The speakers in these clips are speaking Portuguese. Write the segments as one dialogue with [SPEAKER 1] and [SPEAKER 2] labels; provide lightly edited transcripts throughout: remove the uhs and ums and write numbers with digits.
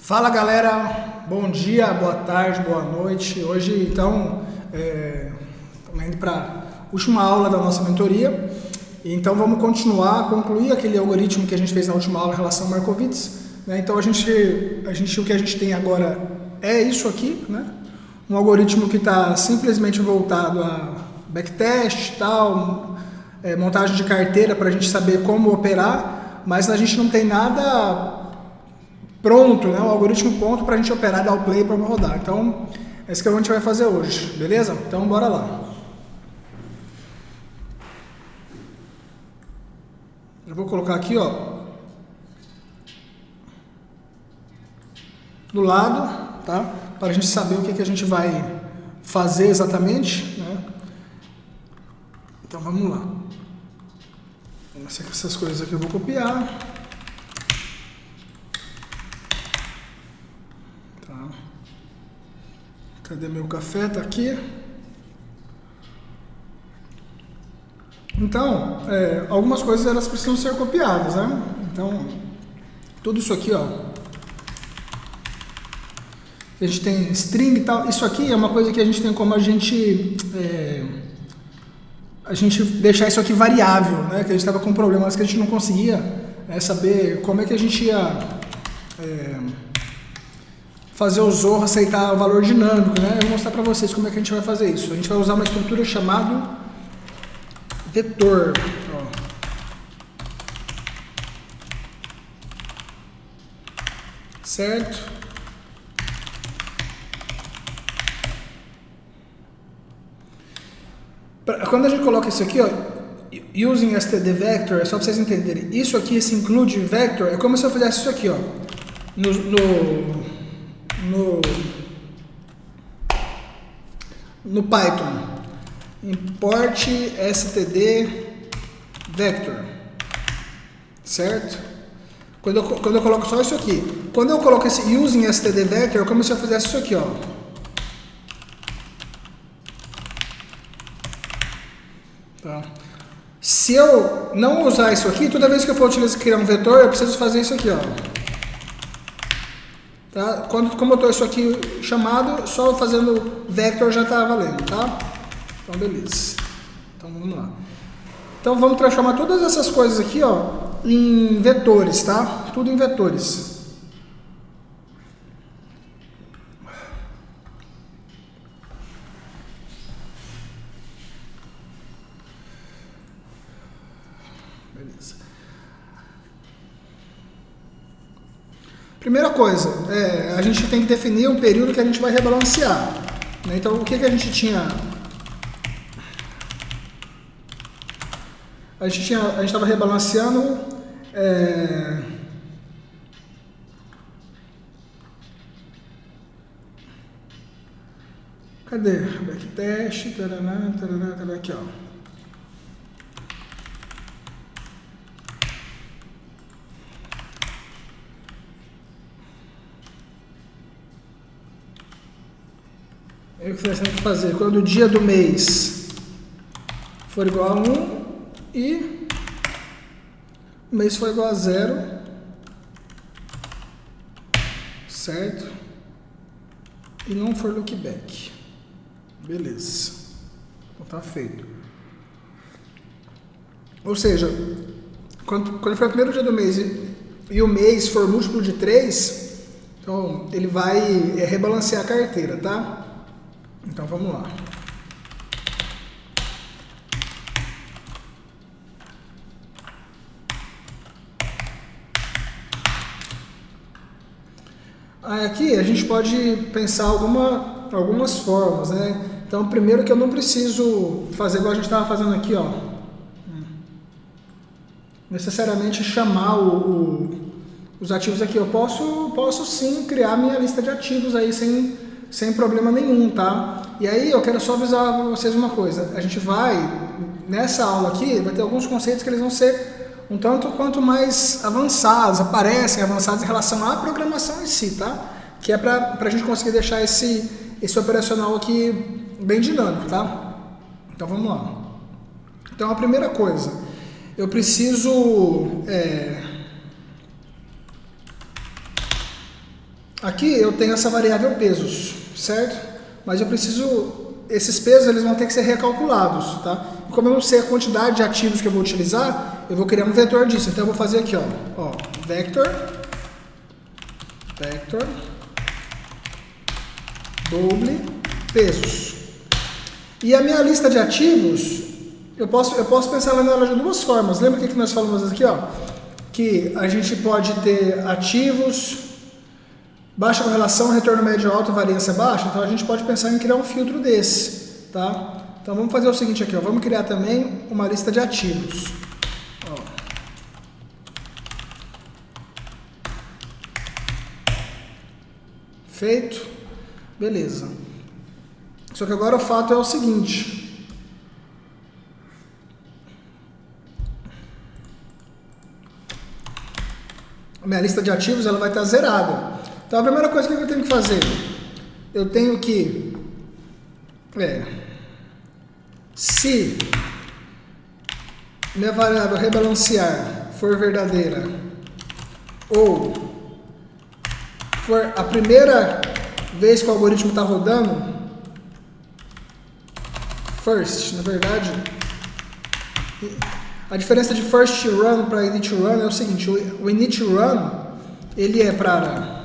[SPEAKER 1] Fala galera, bom dia, boa tarde, boa noite. Hoje então estamos indo para a última aula da nossa mentoria. Então vamos concluir aquele algoritmo que a gente fez na última aula em relação ao Markowitz, né? Então o que a gente tem agora é isso aqui, né? Um algoritmo que está simplesmente voltado a backtest, tal, montagem de carteira para a gente saber como operar, mas a gente não tem nada pronto, né? Um algoritmo pronto para a gente operar, dar o play para rodar. Então, é isso que a gente vai fazer hoje, beleza? Então, bora lá. Eu vou colocar aqui, ó, do lado, tá? Para a gente saber o que a gente vai fazer exatamente, né? Então, vamos lá. Essas coisas aqui eu vou copiar. Cadê meu café? Tá aqui. Então, algumas coisas elas precisam ser copiadas, né? Então, tudo isso aqui, ó. A gente tem string e tal. Isso aqui é uma coisa que a gente tem como a gente deixar isso aqui variável, né? Que a gente estava com problemas que a gente não conseguia saber como é que a gente ia fazer o Zorro aceitar o valor dinâmico, né? Eu vou mostrar para vocês como é que a gente vai fazer isso. A gente vai usar uma estrutura chamada vetor. Ó. Certo? Quando a gente coloca isso aqui, ó, using std vector, é só para vocês entenderem. Isso aqui, esse include vector, é como se eu fizesse isso aqui, ó. No Python, import std vector, certo? Quando eu coloco só isso aqui, quando eu coloco esse using std vector, é como se eu fizesse isso aqui, ó. Tá. Se eu não usar isso aqui, toda vez que eu for criar um vetor, eu preciso fazer isso aqui, ó. Tá? Como eu estou isso aqui chamado, só fazendo vector já está valendo, tá? Então, beleza. Então, vamos lá. Então, vamos transformar todas essas coisas aqui, ó, em vetores, tá? Tudo em vetores. Beleza. Primeira coisa, a gente tem que definir um período que a gente vai rebalancear, né? Então, o que a gente tinha? A gente estava rebalanceando cadê? Backtest, taraná, taraná, taraná, aqui, ó. O que você tem que fazer? Quando o dia do mês for igual a 1 e o mês for igual a 0, certo? E não for look back. Beleza. Então tá feito. Ou seja, quando for o primeiro dia do mês e o mês for múltiplo de 3, então ele vai rebalancear a carteira, tá? Então vamos lá. Aqui a gente pode pensar algumas formas, né? Então, primeiro que eu não preciso fazer igual a gente estava fazendo aqui, ó. Necessariamente chamar os ativos aqui. Eu posso sim criar minha lista de ativos aí sem problema nenhum, tá? E aí eu quero só avisar para vocês uma coisa. A gente nessa aula aqui, vai ter alguns conceitos que eles vão ser um tanto quanto mais avançados, aparecem avançados em relação à programação em si, tá? Que é para a gente conseguir deixar esse operacional aqui bem dinâmico, tá? Então vamos lá. Então a primeira coisa, eu preciso Aqui eu tenho essa variável pesos, certo? Mas eu preciso, esses pesos eles vão ter que ser recalculados, tá? E como eu não sei a quantidade de ativos que eu vou utilizar, eu vou criar um vetor disso. Então eu vou fazer aqui, ó vector double pesos. E a minha lista de ativos, eu posso pensar nela de duas formas. Lembra o que nós falamos aqui, ó? Que a gente pode ter ativos, baixa correlação, retorno médio alto, variância baixa. Então a gente pode pensar em criar um filtro desse, tá? Então vamos fazer o seguinte aqui, ó. Vamos criar também uma lista de ativos. Ó. Feito. Beleza. Só que agora o fato é o seguinte. A minha lista de ativos ela vai estar zerada. Então a primeira coisa que eu tenho que fazer, eu tenho que se minha variável rebalancear for verdadeira ou for a primeira vez que o algoritmo está rodando, first, na verdade, a diferença de first run para init run é o seguinte, o init run, ele é para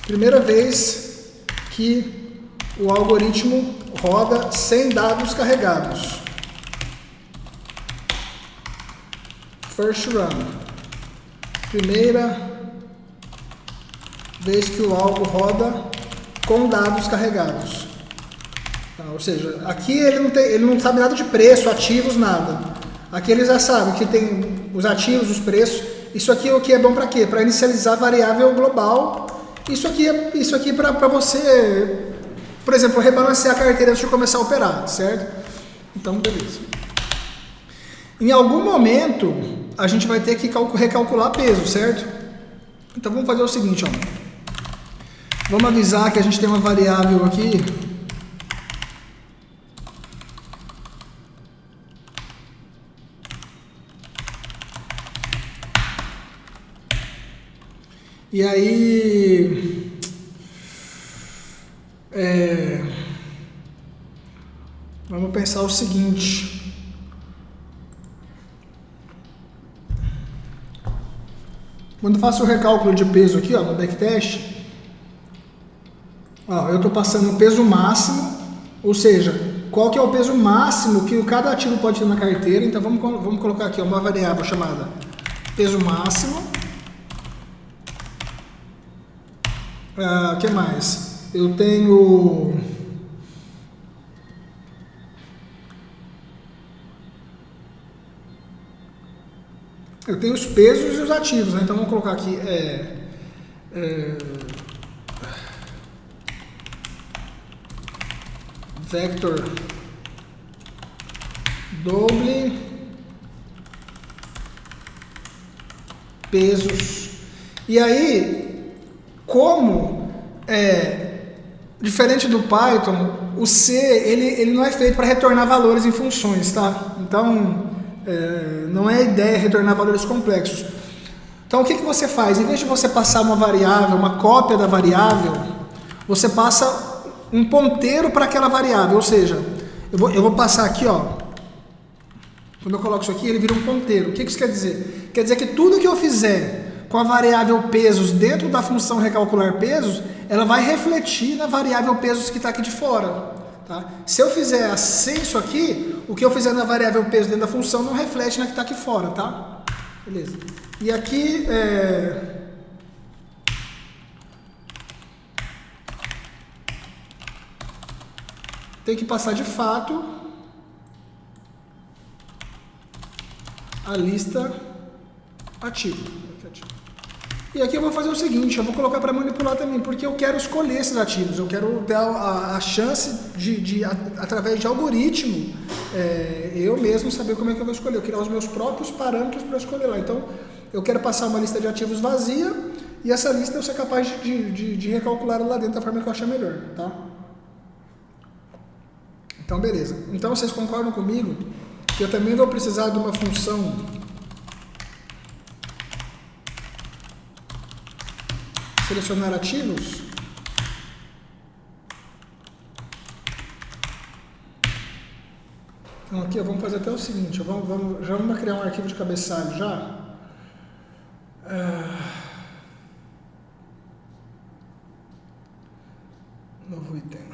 [SPEAKER 1] primeira vez que o algoritmo roda sem dados carregados. First run. Primeira vez que o algo roda com dados carregados. Tá, ou seja, aqui ele não sabe nada de preço, ativos, nada. Aqui ele já sabe que tem os ativos, os preços. Isso aqui o que é bom para quê? Para inicializar a variável global. Isso aqui para você, por exemplo, rebalancear a carteira antes de começar a operar, certo? Então, beleza. Em algum momento, a gente vai ter que recalcular peso, certo? Então, vamos fazer o seguinte, ó. Vamos avisar que a gente tem uma variável aqui. E aí, vamos pensar o seguinte. Quando eu faço o recálculo de peso aqui, ó, no backtest, ó, eu estou passando o peso máximo, ou seja, qual que é o peso máximo que cada ativo pode ter na carteira. Então vamos colocar aqui ó, uma variável chamada peso máximo. O que mais? Eu tenho os pesos e os ativos, né? Então vamos colocar aqui vector double pesos. E aí, como diferente do Python, o C ele não é feito para retornar valores em funções, tá? Então não é a ideia retornar valores complexos. Então o que você faz? Em vez de você passar uma variável, uma cópia da variável, você passa um ponteiro para aquela variável. Ou seja, eu vou passar aqui, ó. Quando eu coloco isso aqui, ele vira um ponteiro. O que isso quer dizer? Quer dizer que tudo que eu fizer com a variável pesos dentro da função recalcular pesos, ela vai refletir na variável pesos que está aqui de fora. Tá? Se eu fizer assim isso aqui, o que eu fizer na variável peso dentro da função não reflete na que está aqui fora, tá? Beleza. E aqui tem que passar de fato a lista ativa. E aqui eu vou fazer o seguinte, eu vou colocar para manipular também, porque eu quero escolher esses ativos, eu quero ter a chance de através de algoritmo, eu mesmo saber como é que eu vou escolher, eu criar os meus próprios parâmetros para escolher lá. Então, eu quero passar uma lista de ativos vazia, e essa lista eu ser capaz de recalcular lá dentro da forma que eu achar melhor, tá? Então, beleza. Então, vocês concordam comigo que eu também vou precisar de uma função selecionar ativos. Então aqui vamos fazer até o seguinte, já vamos criar um arquivo de cabeçalho já. Novo item.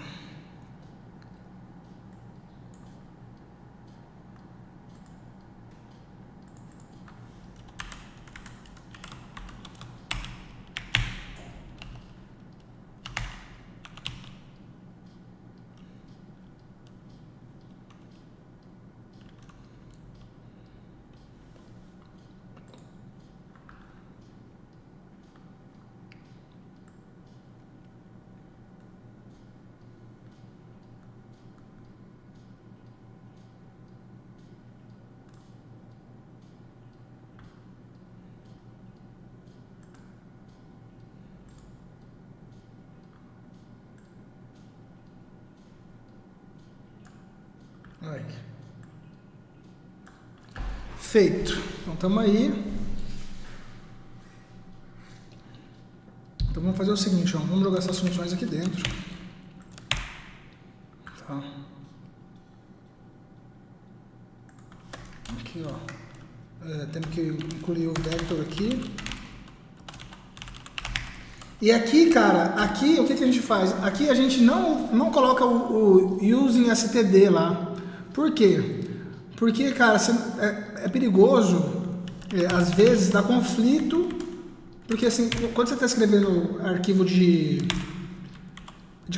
[SPEAKER 1] Aí. Feito. Então estamos aí. Então vamos fazer o seguinte, ó, vamos jogar essas funções aqui dentro. Tá. Aqui, ó. Temos que incluir o vector aqui. E aqui, cara, aqui o que a gente faz? Aqui a gente não coloca o using std lá. Por quê? Porque, cara, é perigoso, às vezes dá conflito, porque assim, quando você está escrevendo arquivo de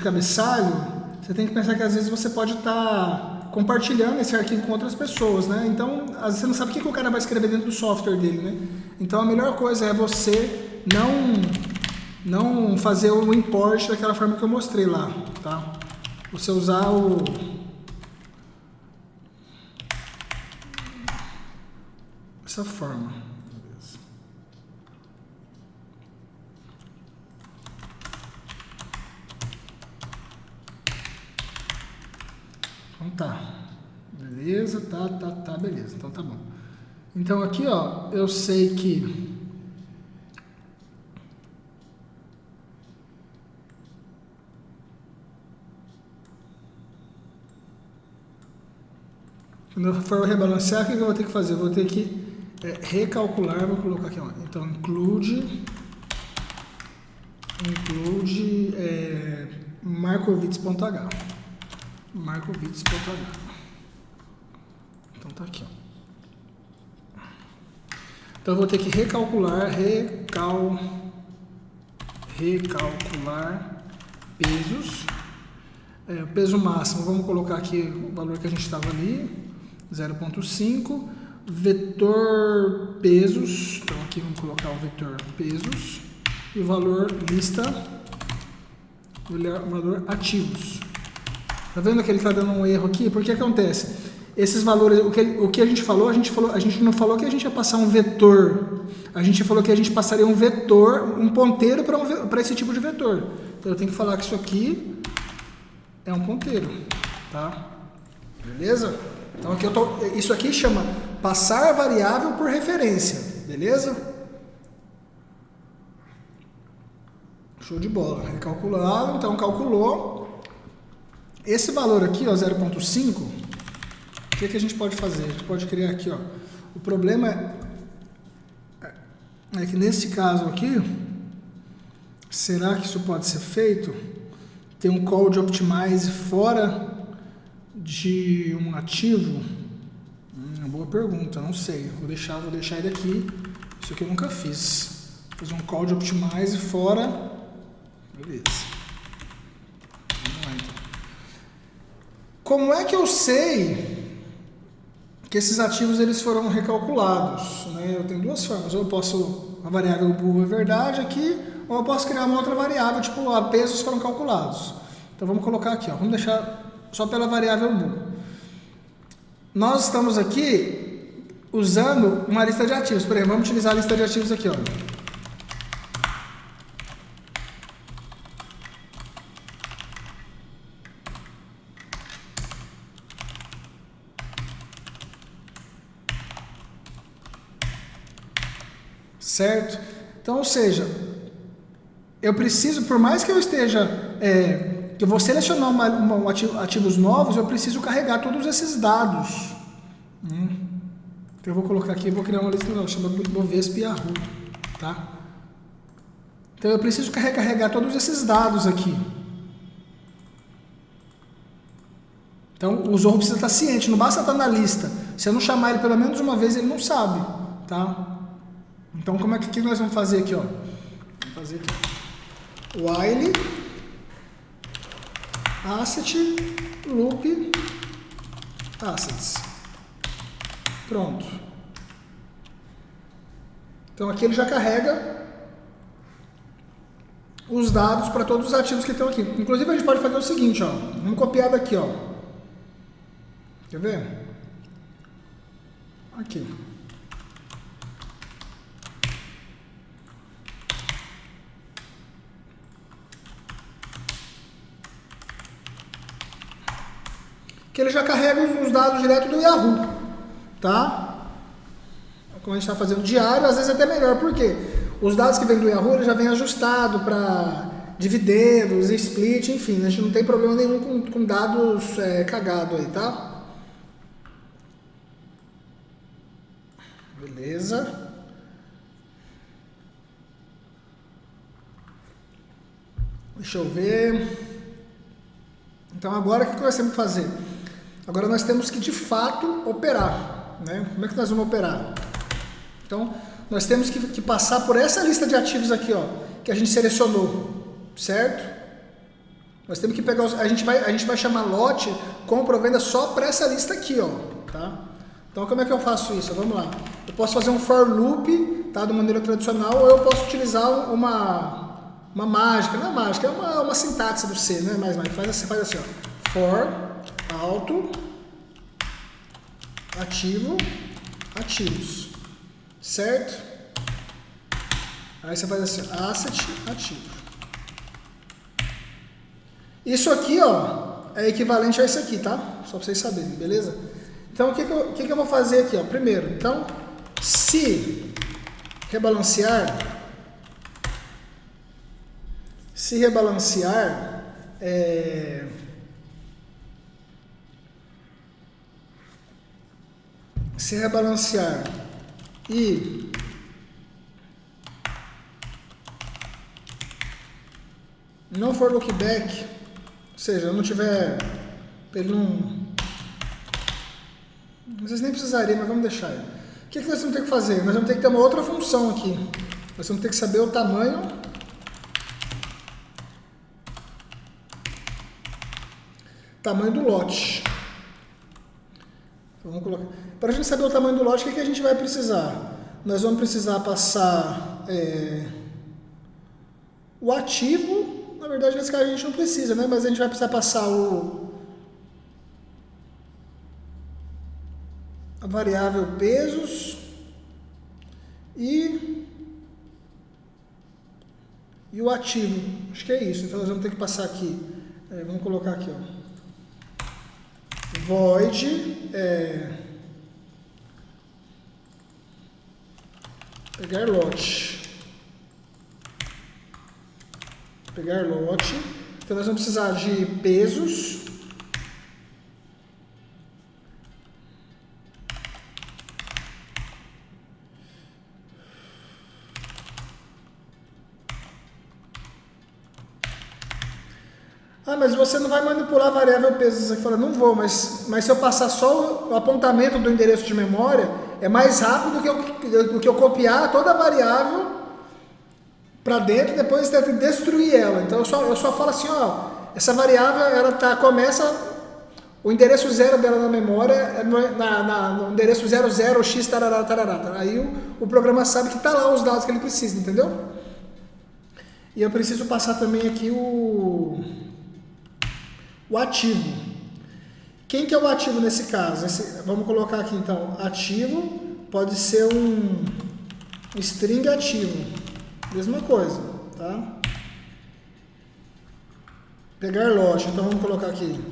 [SPEAKER 1] cabeçalho, você tem que pensar que às vezes você pode estar compartilhando esse arquivo com outras pessoas, né? Então, às vezes você não sabe o que o cara vai escrever dentro do software dele, né? Então a melhor coisa é você não fazer o import daquela forma que eu mostrei lá, tá? Você usar essa forma. Beleza. Então tá. Beleza, tá, beleza. Então tá bom. Então aqui, ó, eu sei que quando eu for rebalancear, o que eu vou ter que fazer? Eu vou ter que recalcular, vou colocar aqui, ó. Então include Markowitz.h. Então tá aqui, ó. Então eu vou ter que recalcular pesos. O peso máximo, vamos colocar aqui o valor que a gente estava ali, 0.5. Vetor pesos, então aqui vamos colocar o vetor pesos e o valor lista, o valor ativos. Tá vendo que ele está dando um erro aqui? Por que acontece? Esses valores, o que a gente não falou que a gente ia passar um vetor, a gente falou que a gente passaria um vetor, um ponteiro para esse tipo de vetor. Então eu tenho que falar que isso aqui é um ponteiro, tá? Beleza? Então aqui isso aqui chama passar a variável por referência, beleza? Show de bola. Recalculado, então calculou. Esse valor aqui, ó, 0.5, o que a gente pode fazer? A gente pode criar aqui, ó. O problema é que nesse caso aqui, será que isso pode ser feito? Tem um call de optimize fora de um ativo? Uma boa pergunta, não sei. Vou deixar ele aqui. Isso aqui eu nunca fiz. Vou fazer um call de optimize fora. Beleza. Vamos lá então. Como é que eu sei que esses ativos eles foram recalculados? Né? Eu tenho duas formas. Ou eu posso, a variável bool é verdade aqui, ou eu posso criar uma outra variável, tipo, pesos foram calculados. Então vamos colocar aqui, ó. Vamos deixar só pela variável bool. Nós estamos aqui usando uma lista de ativos. Por exemplo, vamos utilizar a lista de ativos aqui, ó. Certo? Então, ou seja, eu preciso, por mais que eu esteja, que eu vou selecionar ativos novos, eu preciso carregar todos esses dados. Então eu vou colocar aqui, eu vou criar uma lista nova, chamada Bovespa Yahoo, tá? Então eu preciso carregar todos esses dados aqui. Então o usuário precisa estar ciente, não basta estar na lista. Se eu não chamar ele pelo menos uma vez, ele não sabe, tá? Então como é que nós vamos fazer aqui, ó? Vamos fazer aqui. While asset loop assets. Pronto. Então aqui ele já carrega os dados para todos os ativos que estão aqui. Inclusive a gente pode fazer o seguinte, ó. Vamos copiar daqui, ó. Quer ver? Aqui. Que ele já carrega os dados direto do Yahoo, tá? Como a gente está fazendo diário, às vezes é até melhor, por quê? Os dados que vêm do Yahoo ele já vem ajustado para dividendos, split, enfim, a gente não tem problema nenhum com dados cagados aí, tá? Beleza. Deixa eu ver. Então agora o que nós temos que fazer? Agora nós temos que de fato operar, né? Como é que nós vamos operar? Então nós temos que passar por essa lista de ativos aqui, ó, que a gente selecionou, certo? Nós temos que pegar, a gente vai chamar lote, compra ou venda só para essa lista aqui, ó, tá? Então como é que eu faço isso? Vamos lá. Eu posso fazer um for loop, tá, de maneira tradicional, ou eu posso utilizar uma mágica, não é mágica, é uma sintaxe do C, né? Mas faz assim, ó. For auto ativos, certo? Aí você faz assim, asset ativo. Isso aqui, ó, é equivalente a esse aqui, tá? Só para vocês saberem, beleza? Então o que eu vou fazer aqui, ó? Primeiro, então, se rebalancear, se rebalancear e não for look back, ou seja, eu não tiver, ele não, vocês nem precisariam, mas vamos deixar aí. O que nós vamos ter que fazer? Nós vamos ter que ter uma outra função aqui. Nós vamos ter que saber o tamanho do lote. Então, vamos colocar. Para a gente saber o tamanho do lote, o que a gente vai precisar? Nós vamos precisar passar o ativo. Na verdade, nesse caso a gente não precisa, né? Mas a gente vai precisar passar a variável pesos e o ativo. Acho que é isso. Então nós vamos ter que passar aqui. Vamos colocar aqui, ó. Void pegar lote. Então nós vamos precisar de pesos. Ah, mas você não vai manipular a variável pesos. Você fala, não vou, mas se eu passar só o apontamento do endereço de memória, é mais rápido do que eu copiar toda a variável para dentro e depois ter que destruir ela. Então eu só falo assim, ó, essa variável ela começa, o endereço zero dela na memória no endereço 00x tarará, tarará. Aí o programa sabe que está lá os dados que ele precisa, entendeu? E eu preciso passar também aqui o ativo. Quem que é o ativo nesse caso? Vamos colocar aqui então, ativo pode ser um string ativo, mesma coisa, tá? Pegar lote, então vamos colocar aqui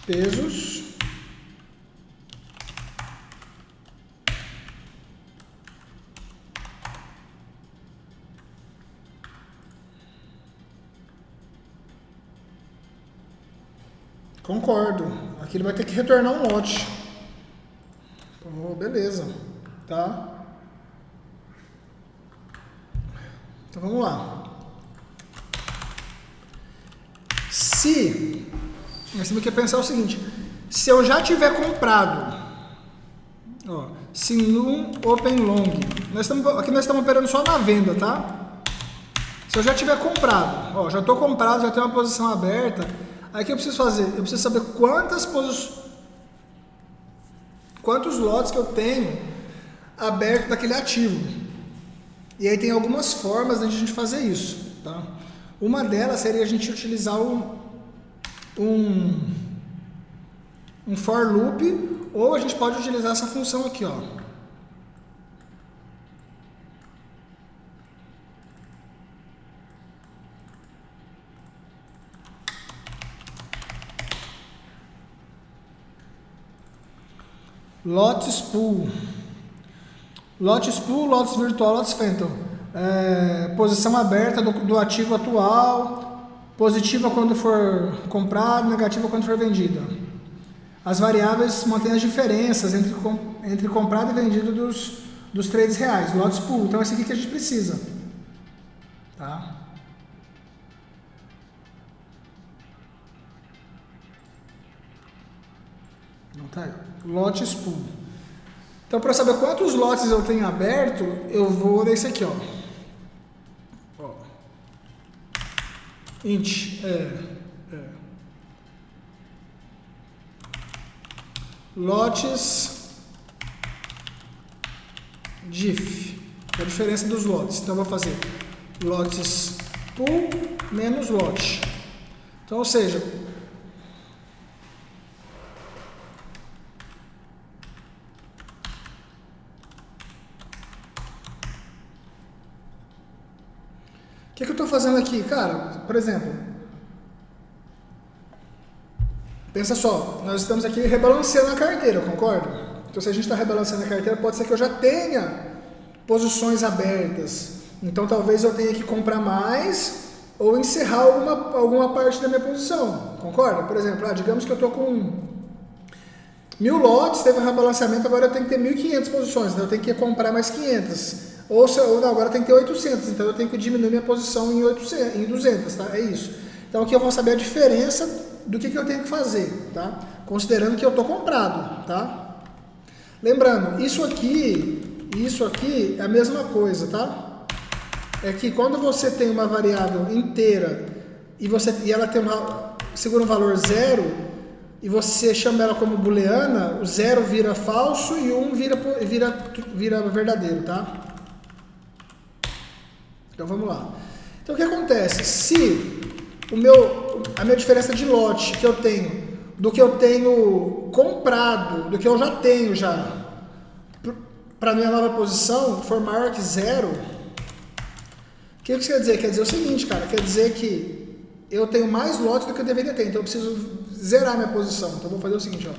[SPEAKER 1] pesos Concordo. Aqui ele vai ter que retornar um lote. Oh, beleza. Tá? Então vamos lá. Se... Nós temos que pensar o seguinte. Se eu já tiver comprado... Ó, Sinum Open Long. Aqui nós estamos operando só na venda, tá? Se eu já tiver comprado, ó, já estou comprado, já tenho uma posição aberta, aí o que eu preciso fazer? Eu preciso saber quantos lotes que eu tenho aberto daquele ativo. E aí tem algumas formas de a gente fazer isso, tá? Uma delas seria a gente utilizar um for loop, ou a gente pode utilizar essa função aqui, ó. Lotes pool. Lotes pool, lotes virtual, lotes phantom. Posição aberta do ativo atual, positiva quando for comprado, negativa quando for vendida. As variáveis mantêm as diferenças entre comprado e vendido dos trades reais, lotes pool. Então, esse aqui que a gente precisa. Tá? Não tá aí. Lotes pool. Então, para saber quantos lotes eu tenho aberto, eu vou nesse aqui, ó. Int. Lotes diff, que é a diferença dos lotes. Então eu vou fazer lotes pool menos lote. Então, ou seja, o que eu estou fazendo aqui, cara? Por exemplo, pensa só, nós estamos aqui rebalanceando a carteira, concorda? Então, se a gente está rebalanceando a carteira, pode ser que eu já tenha posições abertas. Então, talvez eu tenha que comprar mais ou encerrar alguma parte da minha posição, concorda? Por exemplo, digamos que eu estou com 1.000 lotes, teve um rebalanceamento, agora eu tenho que ter 1.500 posições, então eu tenho que comprar mais 500. Ou não, agora tem que ter 800, então eu tenho que diminuir minha posição em 200, tá? É isso. Então aqui eu vou saber a diferença do que eu tenho que fazer, tá? Considerando que eu estou comprado, tá? Lembrando, isso aqui é a mesma coisa, tá? É que quando você tem uma variável inteira e ela segura um valor 0 e você chama ela como booleana, o 0 vira falso e o 1 vira verdadeiro, tá? Então vamos lá. Então o que acontece? Se a minha diferença de lote que eu tenho, do que eu tenho comprado, do que eu já tenho para a minha nova posição, for maior que 0, o que isso quer dizer? Quer dizer o seguinte, cara, quer dizer que eu tenho mais lotes do que eu deveria ter, então eu preciso zerar minha posição. Então eu vou fazer o seguinte, ó,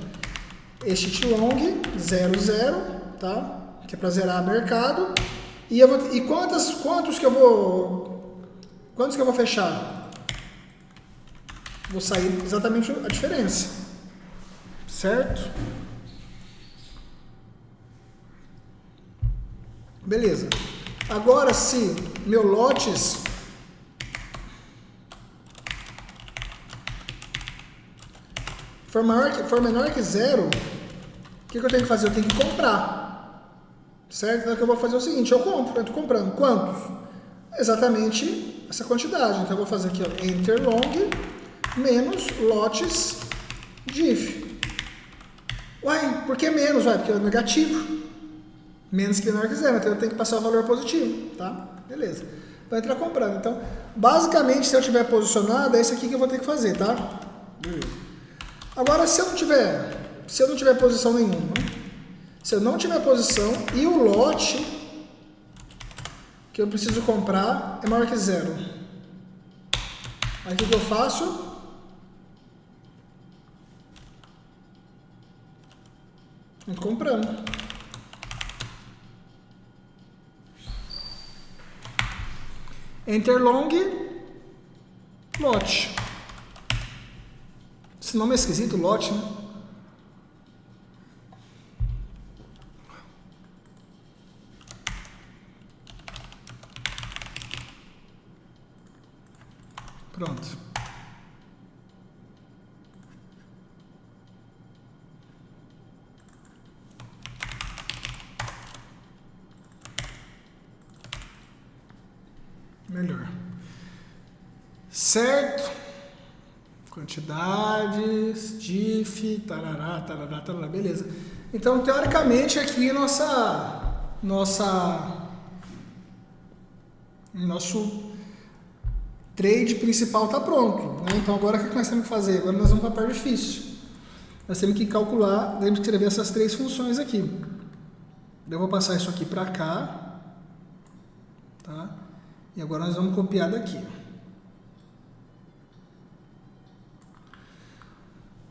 [SPEAKER 1] este long 00, tá? Que é para zerar mercado. E quantos que eu vou fechar? Vou sair exatamente a diferença, certo? Beleza. Agora, se meu lotes for menor que 0, o que eu tenho que fazer? Eu tenho que comprar. Certo? Então, o que eu vou fazer é o seguinte, eu estou comprando quantos? Exatamente essa quantidade. Então, eu vou fazer aqui, ó, enter long menos lotes diff. Uai, por que menos? Uai, porque é negativo. Menos que menor que 0, então eu tenho que passar o valor positivo, tá? Beleza. Vai entrar comprando. Então, basicamente, se eu tiver posicionado, é isso aqui que eu vou ter que fazer, tá? Beleza. Agora, se eu não tiver posição nenhuma, se eu não tiver posição e o lote que eu preciso comprar é maior que 0. Aí o que eu faço? Eu tô comprando. Enter long lote. Esse nome é esquisito, lote, né? Pronto. Melhor. Certo? Quantidades, diff, tarará, tarará, tarará, beleza. Então, teoricamente, aqui nosso trade principal está pronto, né? Então, agora o que nós temos que fazer? Agora nós vamos para a parte difícil. Nós temos que calcular, temos que escrever essas três funções aqui. Eu vou passar isso aqui para cá, tá? E agora nós vamos copiar daqui.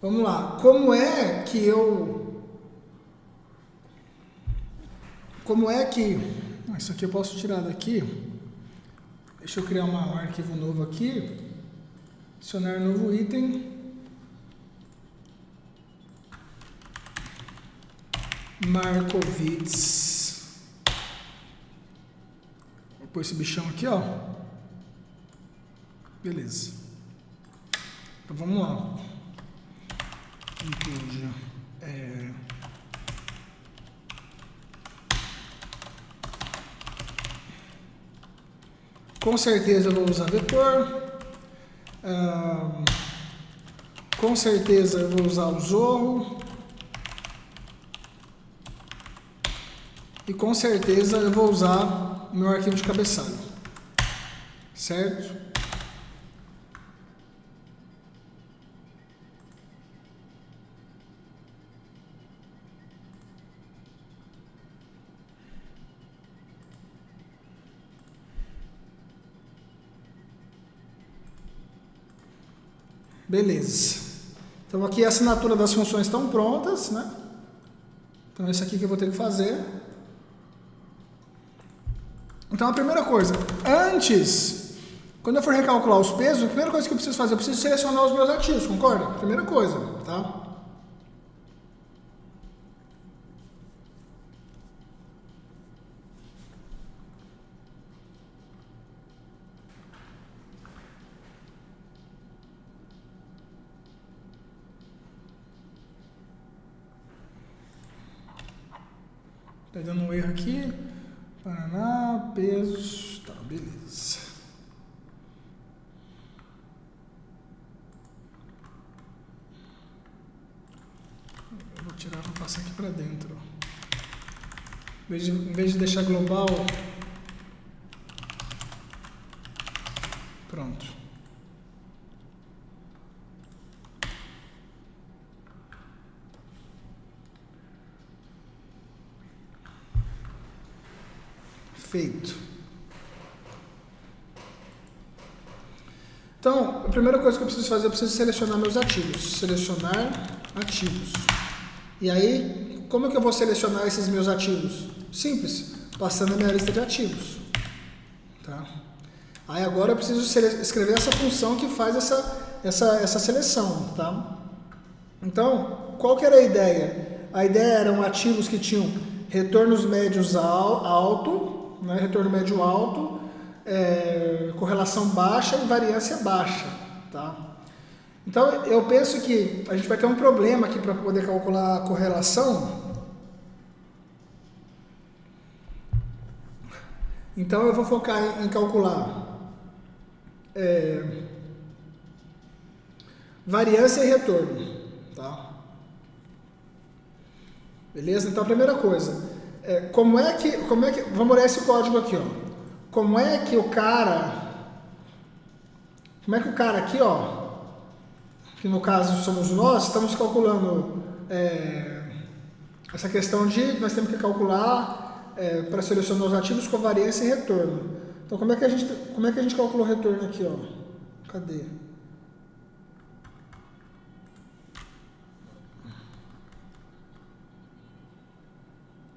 [SPEAKER 1] Vamos lá. Como é que isso aqui eu posso tirar daqui. Deixa eu criar um arquivo novo aqui. Adicionar novo item. Markowitz. Vou pôr esse bichão aqui, ó. Beleza. Então vamos lá. Include. Com certeza eu vou usar vetor. Com certeza eu vou usar o Zorro. E com certeza eu vou usar o meu arquivo de cabeçalho. Certo? Beleza. Então aqui a assinatura das funções estão prontas, né? Então esse aqui que eu vou ter que fazer. Então a primeira coisa, quando eu for recalcular os pesos, a primeira coisa que eu preciso fazer, eu preciso selecionar os meus ativos, concorda? Primeira coisa, tá? Tá dando um erro aqui. Paraná, pesos. Tá, beleza. Eu vou tirar, vou passar aqui pra dentro. Em vez de deixar global. Pronto. Feito. Então, a primeira coisa que eu preciso fazer, eu preciso selecionar meus ativos. Selecionar ativos. E aí, como é que eu vou selecionar esses meus ativos? Simples, passando a minha lista de ativos. Tá? Aí agora eu preciso escrever essa função que faz essa seleção. Tá? Então, qual que era a ideia? A ideia eram ativos que tinham retornos médios alto, né? Retorno médio alto, correlação baixa e variância baixa. Tá? Então eu penso que a gente vai ter um problema aqui para poder calcular a correlação. Então eu vou focar em calcular variância e retorno. Tá? Beleza? Então a primeira coisa. Como é que vamos olhar esse código aqui, ó. Como é que o cara aqui, ó, que no caso somos nós, estamos calculando essa questão de nós temos que calcular para selecionar os ativos com variância e retorno. Então como é que a gente calculou o retorno aqui, ó? Cadê?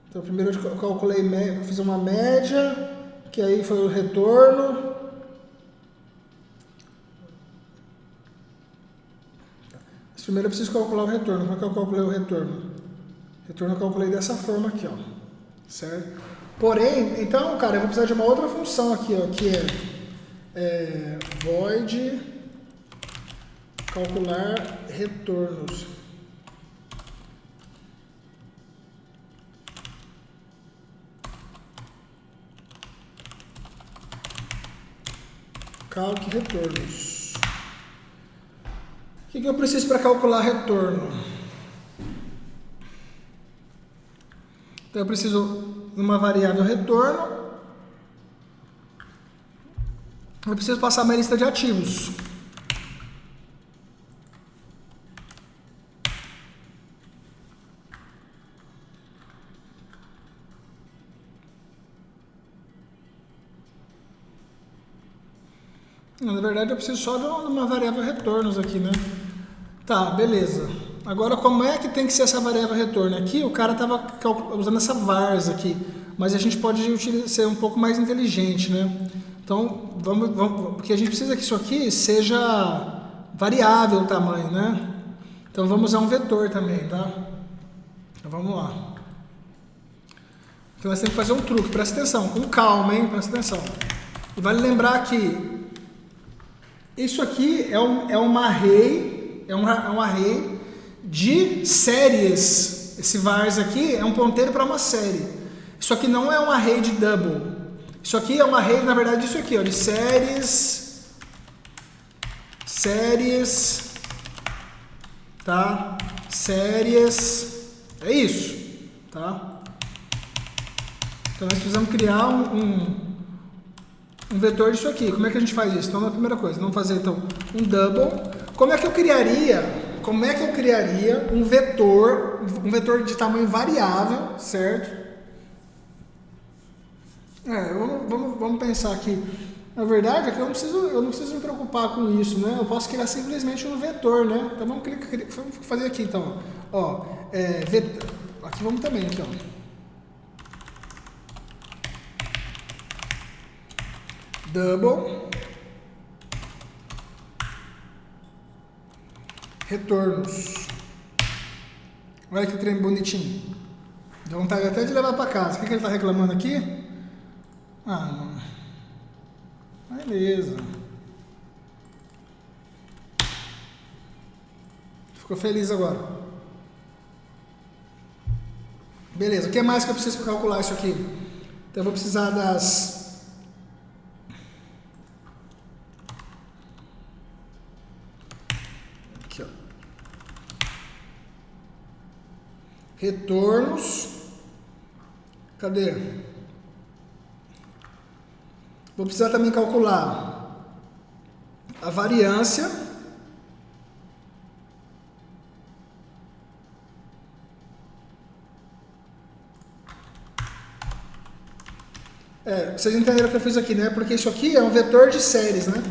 [SPEAKER 1] Então primeiro eu calculei, fiz uma média, que aí foi o retorno. primeiro eu preciso calcular o retorno. Como é que eu calculei o retorno? O retorno eu calculei dessa forma aqui, ó. Certo? Porém, então, cara, eu vou precisar de uma outra função aqui, ó, que é void calcular retornos. Calque retornos. O que eu preciso para calcular retorno? Então eu preciso de uma variável retorno. Eu preciso passar minha lista de ativos. Na verdade eu preciso só de uma variável retornos aqui, né? Tá, beleza. Agora como é que tem que ser essa variável retorno? Aqui o cara estava usando essa vars aqui, mas a gente pode ser um pouco mais inteligente, né? Então, vamos, porque a gente precisa que isso aqui seja variável o tamanho, né? Então vamos usar um vetor também, tá? Então vamos lá. Então nós temos que fazer um truque, presta atenção, com calma, hein? Presta atenção. E vale lembrar que isso aqui é um array, é um array de séries. Esse vars aqui é um ponteiro para uma série. Isso aqui não é um array de double. Isso aqui é um array, na verdade, isso aqui, ó, de séries, tá? Séries, é isso, tá? Então nós precisamos criar um vetor disso aqui. Como é que a gente faz isso? Então, a primeira coisa, vamos fazer então um double. Como é que eu criaria um vetor de tamanho variável, certo? Vamos pensar aqui. Na verdade, aqui eu não preciso me preocupar com isso, né? Eu posso criar simplesmente um vetor, né? Então vamos fazer aqui, então. Ó, vetor. Aqui vamos também, aqui, ó. Double retornos. Olha que trem bonitinho. Dá vontade até de levar para casa. O que ele está reclamando aqui? Ah, não. Beleza. Ficou feliz agora. Beleza. O que mais que eu preciso para calcular isso aqui? Então eu vou precisar das... Aqui, ó. Retornos. Cadê? Vou precisar também calcular a variância. Vocês entenderam o que eu fiz aqui, né? Porque isso aqui é um vetor de séries, né?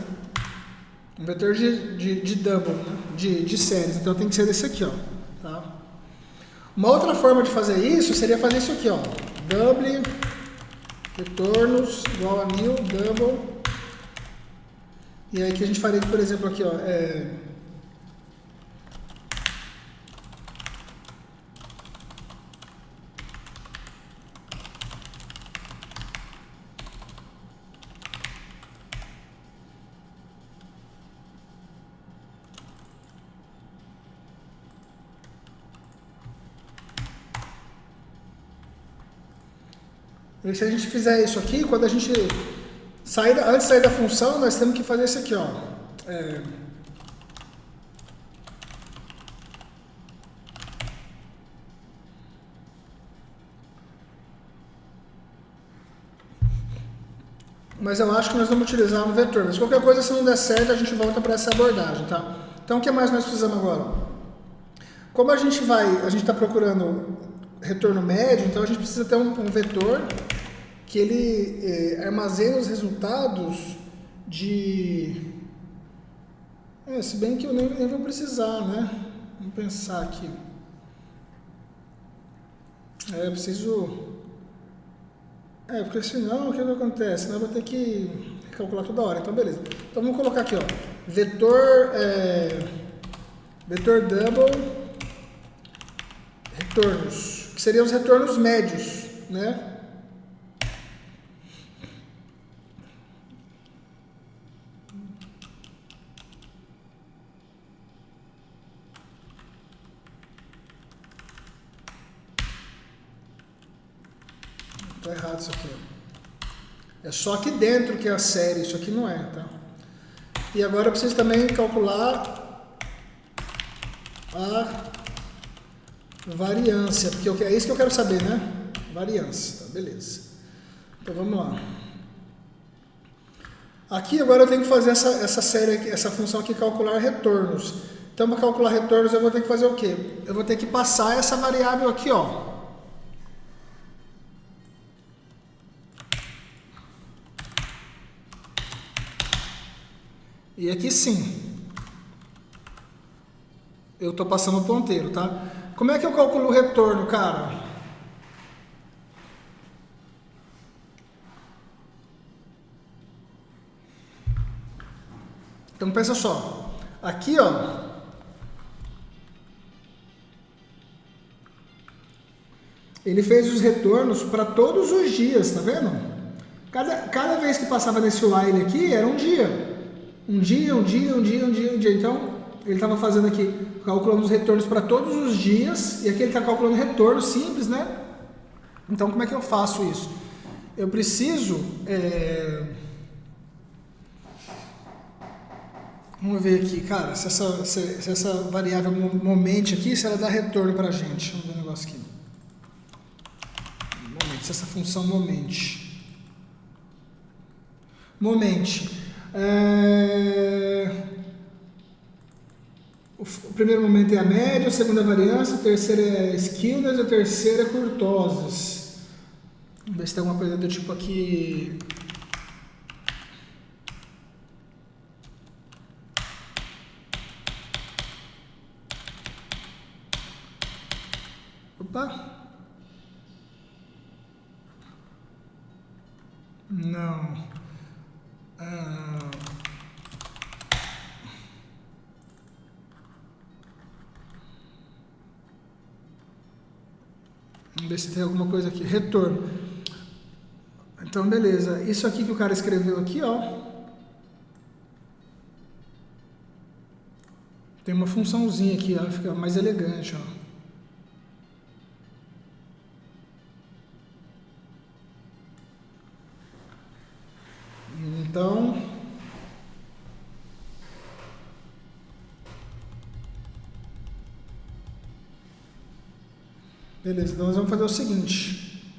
[SPEAKER 1] Um vetor de double, né? De séries. Então tem que ser desse aqui, ó. Tá? Uma outra forma de fazer isso seria fazer isso aqui, ó. Double retornos igual a new double. E aí que a gente faria, por exemplo, aqui, ó, E se a gente fizer isso aqui, quando a gente antes de sair da função, nós temos que fazer isso aqui, ó. Mas eu acho que nós vamos utilizar um vetor. Mas qualquer coisa, se não der certo, a gente volta para essa abordagem, tá? Então, o que mais nós precisamos agora? Como a gente está procurando retorno médio, então a gente precisa ter um vetor que ele armazena os resultados de... se bem que eu nem vou precisar, né? Vamos pensar aqui. Eu preciso... porque senão, o que acontece? Senão eu vou ter que calcular toda hora. Então, beleza. Então, vamos colocar aqui, ó. Vetor vetor double, retornos, que seriam os retornos médios, né? Tá errado isso aqui. É só aqui dentro que é a série, isso aqui não é, tá? E agora eu preciso também calcular a variância, porque é isso que eu quero saber, né? Variância, tá, beleza. Então vamos lá. Aqui agora eu tenho que fazer essa série, essa função aqui, calcular retornos. Então para calcular retornos eu vou ter que fazer o quê? Eu vou ter que passar essa variável aqui, ó. E aqui sim, eu estou passando o ponteiro, tá? Como é que eu calculo o retorno, cara? Então pensa só, aqui ó, ele fez os retornos para todos os dias, tá vendo? Cada vez que passava nesse while aqui era um dia. Um dia. Então, ele estava fazendo aqui, calculando os retornos para todos os dias, e aqui ele está calculando retorno simples, né? Então, como é que eu faço isso? Eu preciso... Vamos ver aqui, cara, se essa variável momente aqui, se ela dá retorno para a gente. Vamos ver um negócio aqui. Momente, se essa função momente. O primeiro momento é a média, o segundo é a variância, o terceiro é skewness, o terceiro é kurtosis. Vamos ver se tem alguma coisa do tipo aqui. Opa! Não. Vamos ver se tem alguma coisa aqui. Retorno. Então, beleza. Isso aqui que o cara escreveu aqui, ó. Tem uma funçãozinha aqui, ó. Fica mais elegante, ó. Então, beleza, então nós vamos fazer o seguinte.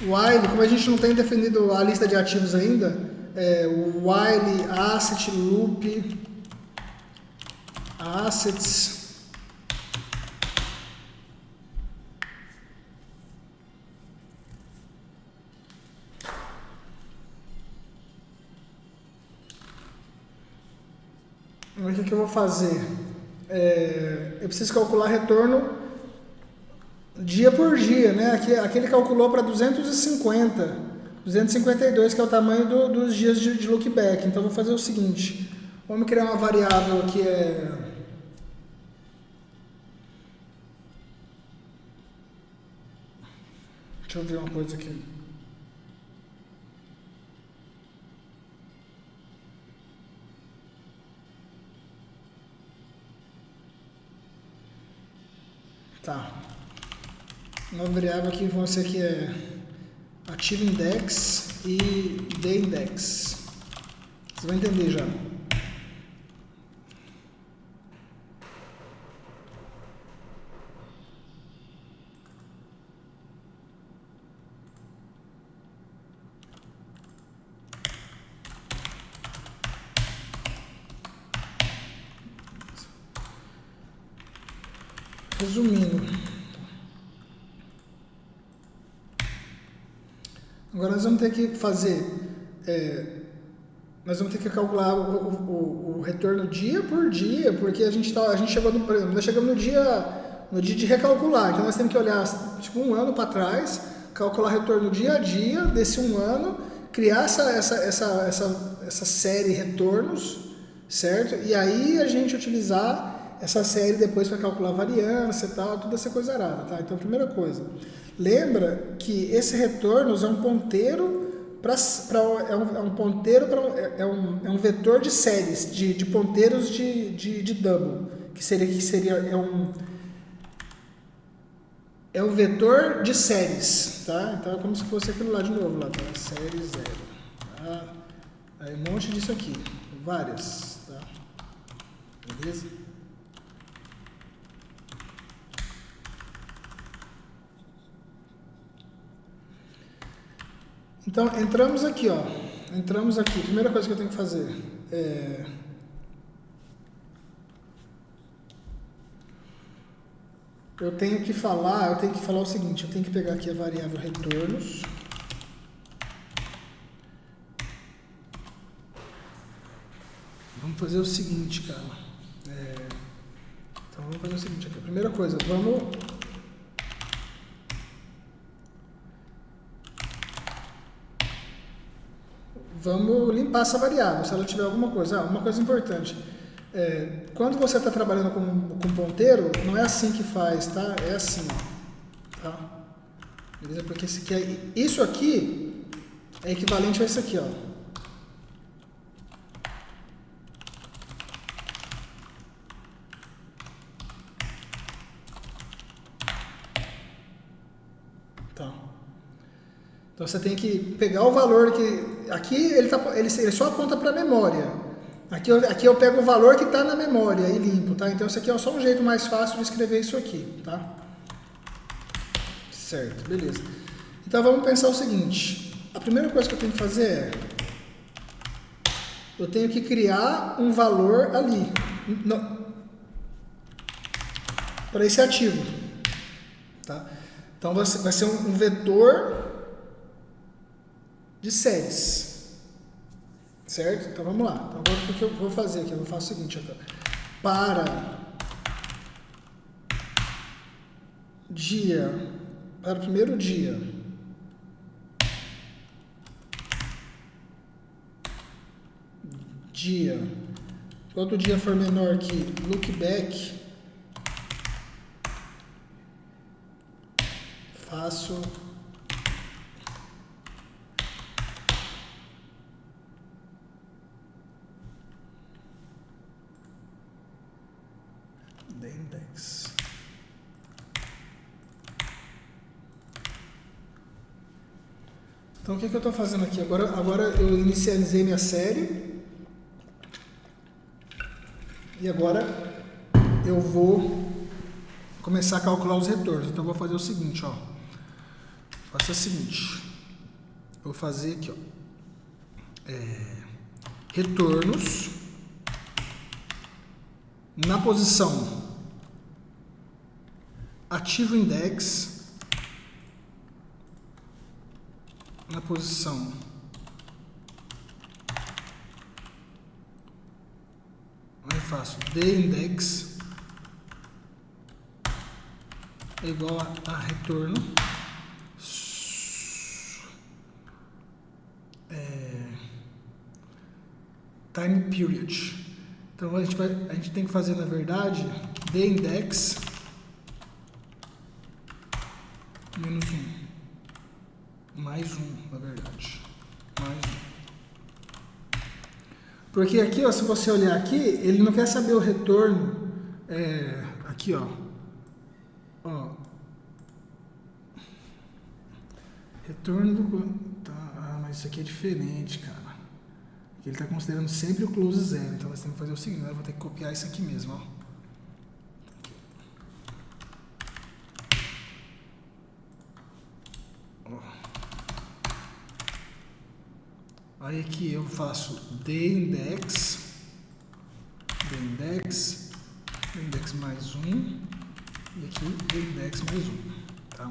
[SPEAKER 1] While, como a gente não tem definido a lista de ativos ainda, o while, asset, loop, assets. O que eu vou fazer? Eu preciso calcular retorno dia por dia, né? Aqui ele calculou para 252, que é o tamanho dos dias de lookback. Então eu vou fazer o seguinte: vamos criar uma variável que deixa eu ver uma coisa aqui. Tá. Uma variável aqui vão ser que é ativo index e day index. Você vai entender já. Resumindo, agora nós vamos ter que fazer, nós vamos ter que calcular o retorno dia por dia, porque a gente chegou no, por exemplo, nós chegamos no dia de recalcular, então nós temos que olhar tipo um ano para trás, calcular retorno dia a dia desse um ano criar essa série retornos, certo? E aí a gente utilizar essa série depois para calcular variância e tal, toda essa coisa arada, tá? Então, primeira coisa, lembra que esse retornos é um ponteiro é um vetor de séries, de ponteiros de double, que seria é um vetor de séries, tá? Então é como se fosse aquilo lá de novo, lá, tá? Série 0. Tá? Aí um monte disso aqui, várias, tá? Beleza? Então, entramos aqui, ó. Entramos aqui. Primeira coisa que eu tenho que fazer é... Eu tenho que falar o seguinte, eu tenho que pegar aqui a variável retornos. Vamos fazer o seguinte, cara. Então, vamos fazer o seguinte aqui. A primeira coisa, vamos limpar essa variável, se ela tiver alguma coisa. Uma coisa importante, quando você está trabalhando com ponteiro, não é assim que faz, tá? É assim, ó, tá? Beleza? Porque isso aqui é equivalente a esse aqui, ó. Tá. Então você tem que pegar o valor que... Aqui ele só aponta para a memória. Aqui eu pego o valor que está na memória e limpo, tá? Então esse aqui é só um jeito mais fácil de escrever isso aqui, tá? Certo, beleza. Então vamos pensar o seguinte. A primeira coisa que eu tenho que fazer é... Eu tenho que criar um valor ali. Para esse ativo. Tá? Então vai ser um vetor de séries. Certo? Então vamos lá. Então, agora o que eu vou fazer aqui? Eu faço o seguinte, ó, para o primeiro dia, quando o dia for menor que look back, faço the index. Então o que eu estou fazendo aqui? Agora eu inicializei minha série e agora eu vou começar a calcular os retornos. Então eu vou fazer o seguinte, ó. Faça o seguinte. Eu vou fazer aqui, ó. Retornos na posição ativo index, na posição aí eu faço the index é igual a retorno time period. Então a gente tem que fazer, na verdade, the index menos 1. Mais 1, na verdade. Mais 1. Porque aqui, ó, se você olhar aqui, ele não quer saber o retorno. Aqui, ó. Retorno do... Tá, mas isso aqui é diferente, cara. Ele está considerando sempre o close zero. Então nós temos que fazer o seguinte, eu vou ter que copiar isso aqui mesmo, ó. Aí aqui eu faço the index mais 1 e aqui the index mais 1, tá?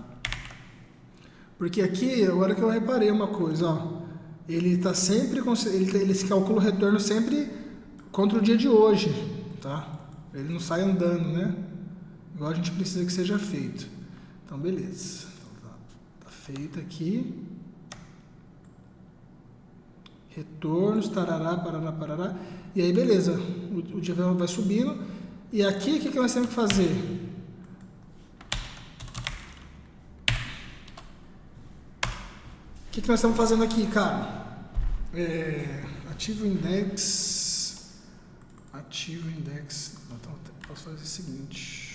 [SPEAKER 1] Porque aqui, agora que eu reparei uma coisa, ó, ele está sempre, ele calcula o retorno sempre contra o dia de hoje, tá? Ele não sai andando, né? Igual a gente precisa que seja feito. Então, beleza. Então, tá feito aqui. retornos, tarará, parará, parará. E aí, beleza, o dia vai subindo. E aqui, o que nós temos que fazer? O que nós estamos fazendo aqui, cara? Ativo index. Então, posso fazer o seguinte.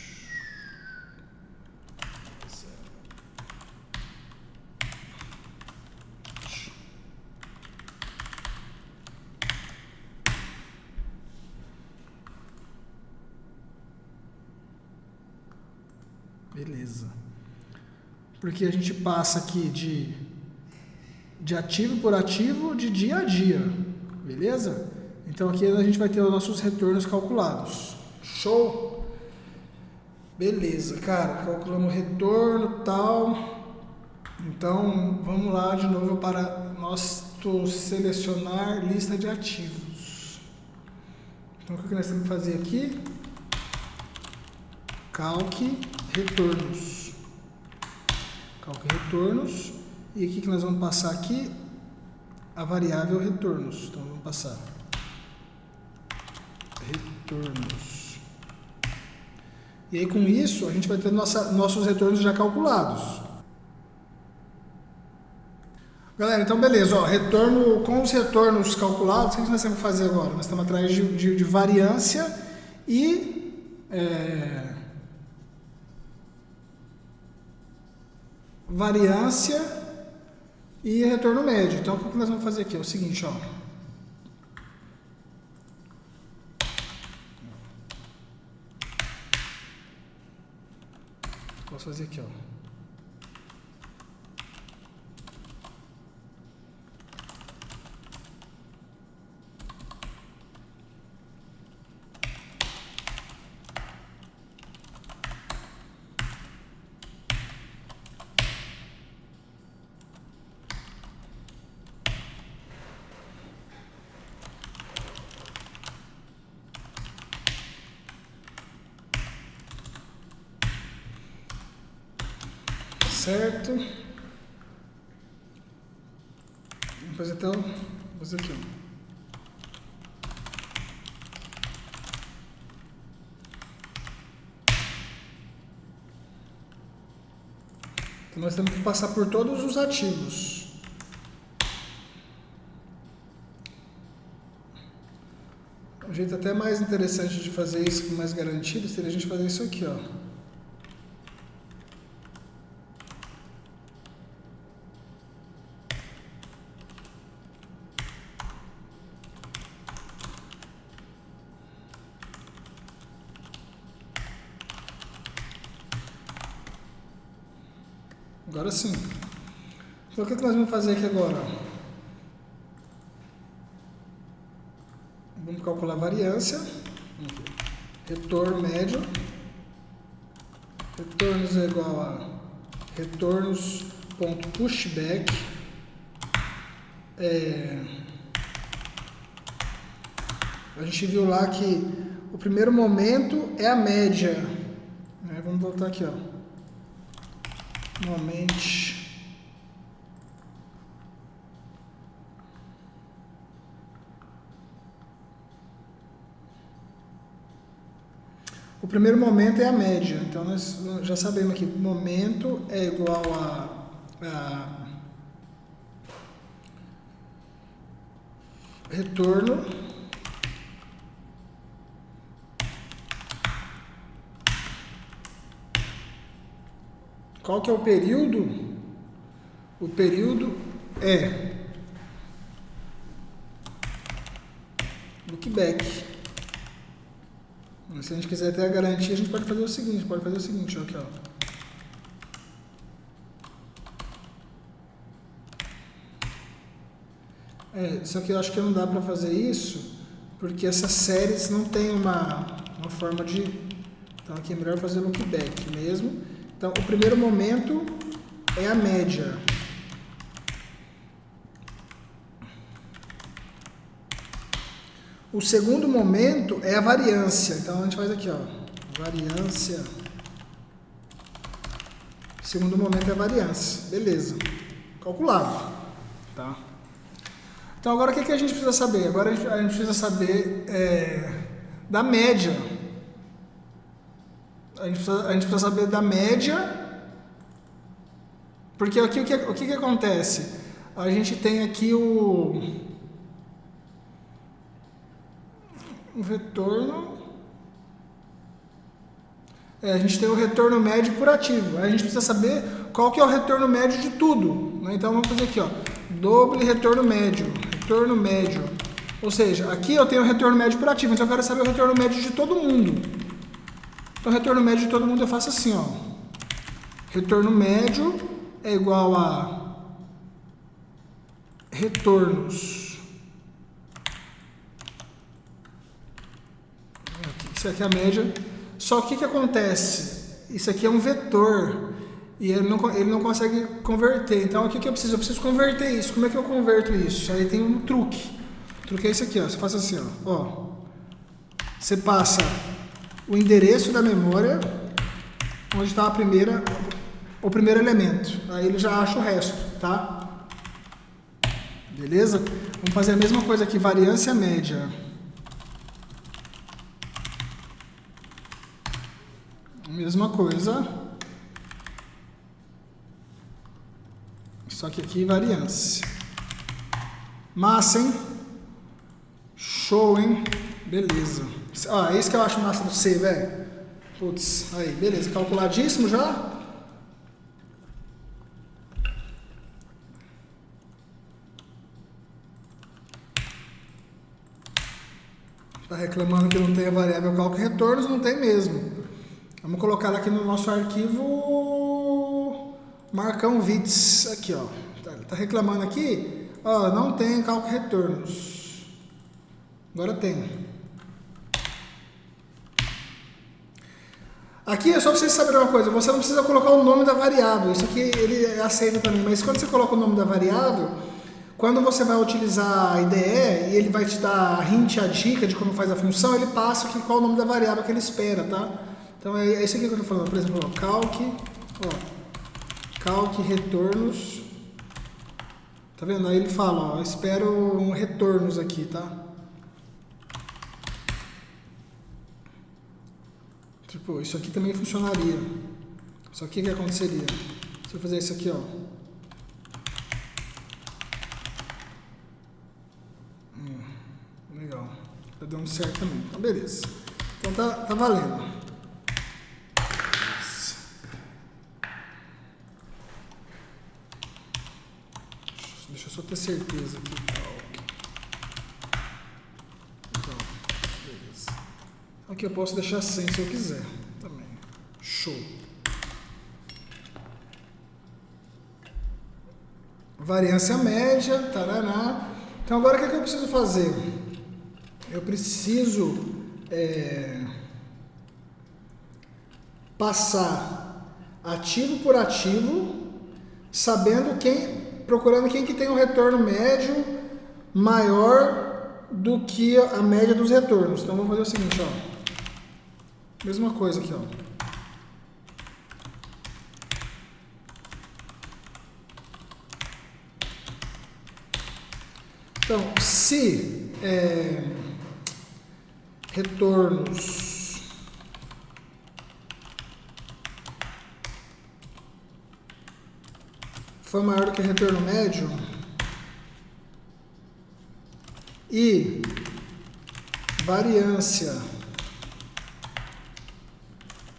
[SPEAKER 1] Beleza. Porque a gente passa aqui de ativo por ativo de dia a dia. Beleza? Então aqui a gente vai ter os nossos retornos calculados. Show? Beleza, cara. Calculamos o retorno e tal. Então vamos lá de novo para nosso selecionar lista de ativos. Então o que nós temos que fazer aqui? Calque retornos. Calque retornos. E o que nós vamos passar aqui? A variável retornos. Então vamos passar retornos. E aí com isso a gente vai ter nossos retornos já calculados. Galera, então beleza, ó, retorno, com os retornos calculados, o que nós temos que fazer agora? Nós estamos atrás de variância e variância e retorno médio. Então, o que nós vamos fazer aqui? É o seguinte, ó. Posso fazer aqui, ó. Certo? Vamos fazer então, vou fazer aqui, ó. Então nós temos que passar por todos os ativos. Um jeito até mais interessante de fazer isso, com mais garantido, seria a gente fazer isso aqui, ó. Agora sim. Então o que nós vamos fazer aqui agora? Vamos calcular a variância. Retorno médio. Retornos é igual a retornos.pushback. A gente viu lá que o primeiro momento é a média. Vamos voltar aqui, ó. Normalmente o primeiro momento é a média, então nós já sabemos que momento é igual a retorno qual que é o período? O período é lookback. Se a gente quiser ter a garantia, a gente pode fazer o seguinte, ó, aqui, ó. Só que eu acho que não dá para fazer isso, porque essas séries não tem uma forma de... Então aqui é melhor fazer lookback mesmo. Então, o primeiro momento é a média. O segundo momento é a variância. Então, a gente faz aqui, ó. Variância. O segundo momento é a variância. Beleza. Calculado. Tá? Então agora o que a gente precisa saber? Agora a gente precisa saber da média. A gente precisa saber da média, porque aqui o que acontece? A gente tem aqui o retorno. A gente tem o retorno médio por ativo. Aí a gente precisa saber qual que é o retorno médio de tudo, né? Então vamos fazer aqui, ó, doble retorno médio. Retorno médio. Ou seja, aqui eu tenho o retorno médio por ativo, então eu quero saber o retorno médio de todo mundo. Então o retorno médio de todo mundo eu faço assim, ó. Retorno médio é igual a retornos. Isso aqui é a média. Só que o que acontece? Isso aqui é um vetor e ele não consegue converter. Então, o que eu preciso? Eu preciso converter isso. Como é que eu converto isso? Aí tem um truque. O truque é esse aqui, ó. Você faz assim, ó. Você passa o endereço da memória, onde está o primeiro elemento. Aí ele já acha o resto, tá? Beleza? Vamos fazer a mesma coisa aqui, variância média. Mesma coisa. Só que aqui variância. Massa, hein? Show, hein? Beleza. É isso que eu acho massa do C, velho. Putz, aí, beleza. Calculadíssimo já? Tá reclamando que não tem a variável cálculo e retornos? Não tem mesmo. Vamos colocar aqui no nosso arquivo Marcão Vits. Aqui, ó. Tá reclamando aqui? Ó, não tem cálculo e retornos. Agora tem. Aqui é só pra vocês saberem uma coisa. Você não precisa colocar o nome da variável. Isso aqui ele aceita também. Mas quando você coloca o nome da variável, quando você vai utilizar a IDE e ele vai te dar a hint, a dica de como faz a função, ele passa aqui qual é o nome da variável que ele espera, tá? Então é isso aqui que eu estou falando, por exemplo, calc retornos, tá vendo? Aí ele fala, ó, espero um retornos aqui, tá? Tipo, isso aqui também funcionaria. Só que o que aconteceria? Se eu fizer isso aqui, ó. Legal. Tá dando certo também. Então, beleza. Então tá valendo. Deixa eu só ter certeza aqui. Então, beleza. Aqui eu posso deixar sem se eu quiser também. Show. Variância média, taraná. Então agora o que eu preciso fazer? Eu preciso passar ativo por ativo, procurando quem que tem um retorno médio maior do que a média dos retornos. Então vamos fazer o seguinte, ó. Mesma coisa aqui, ó. Então, se retornos for maior do que retorno médio e variância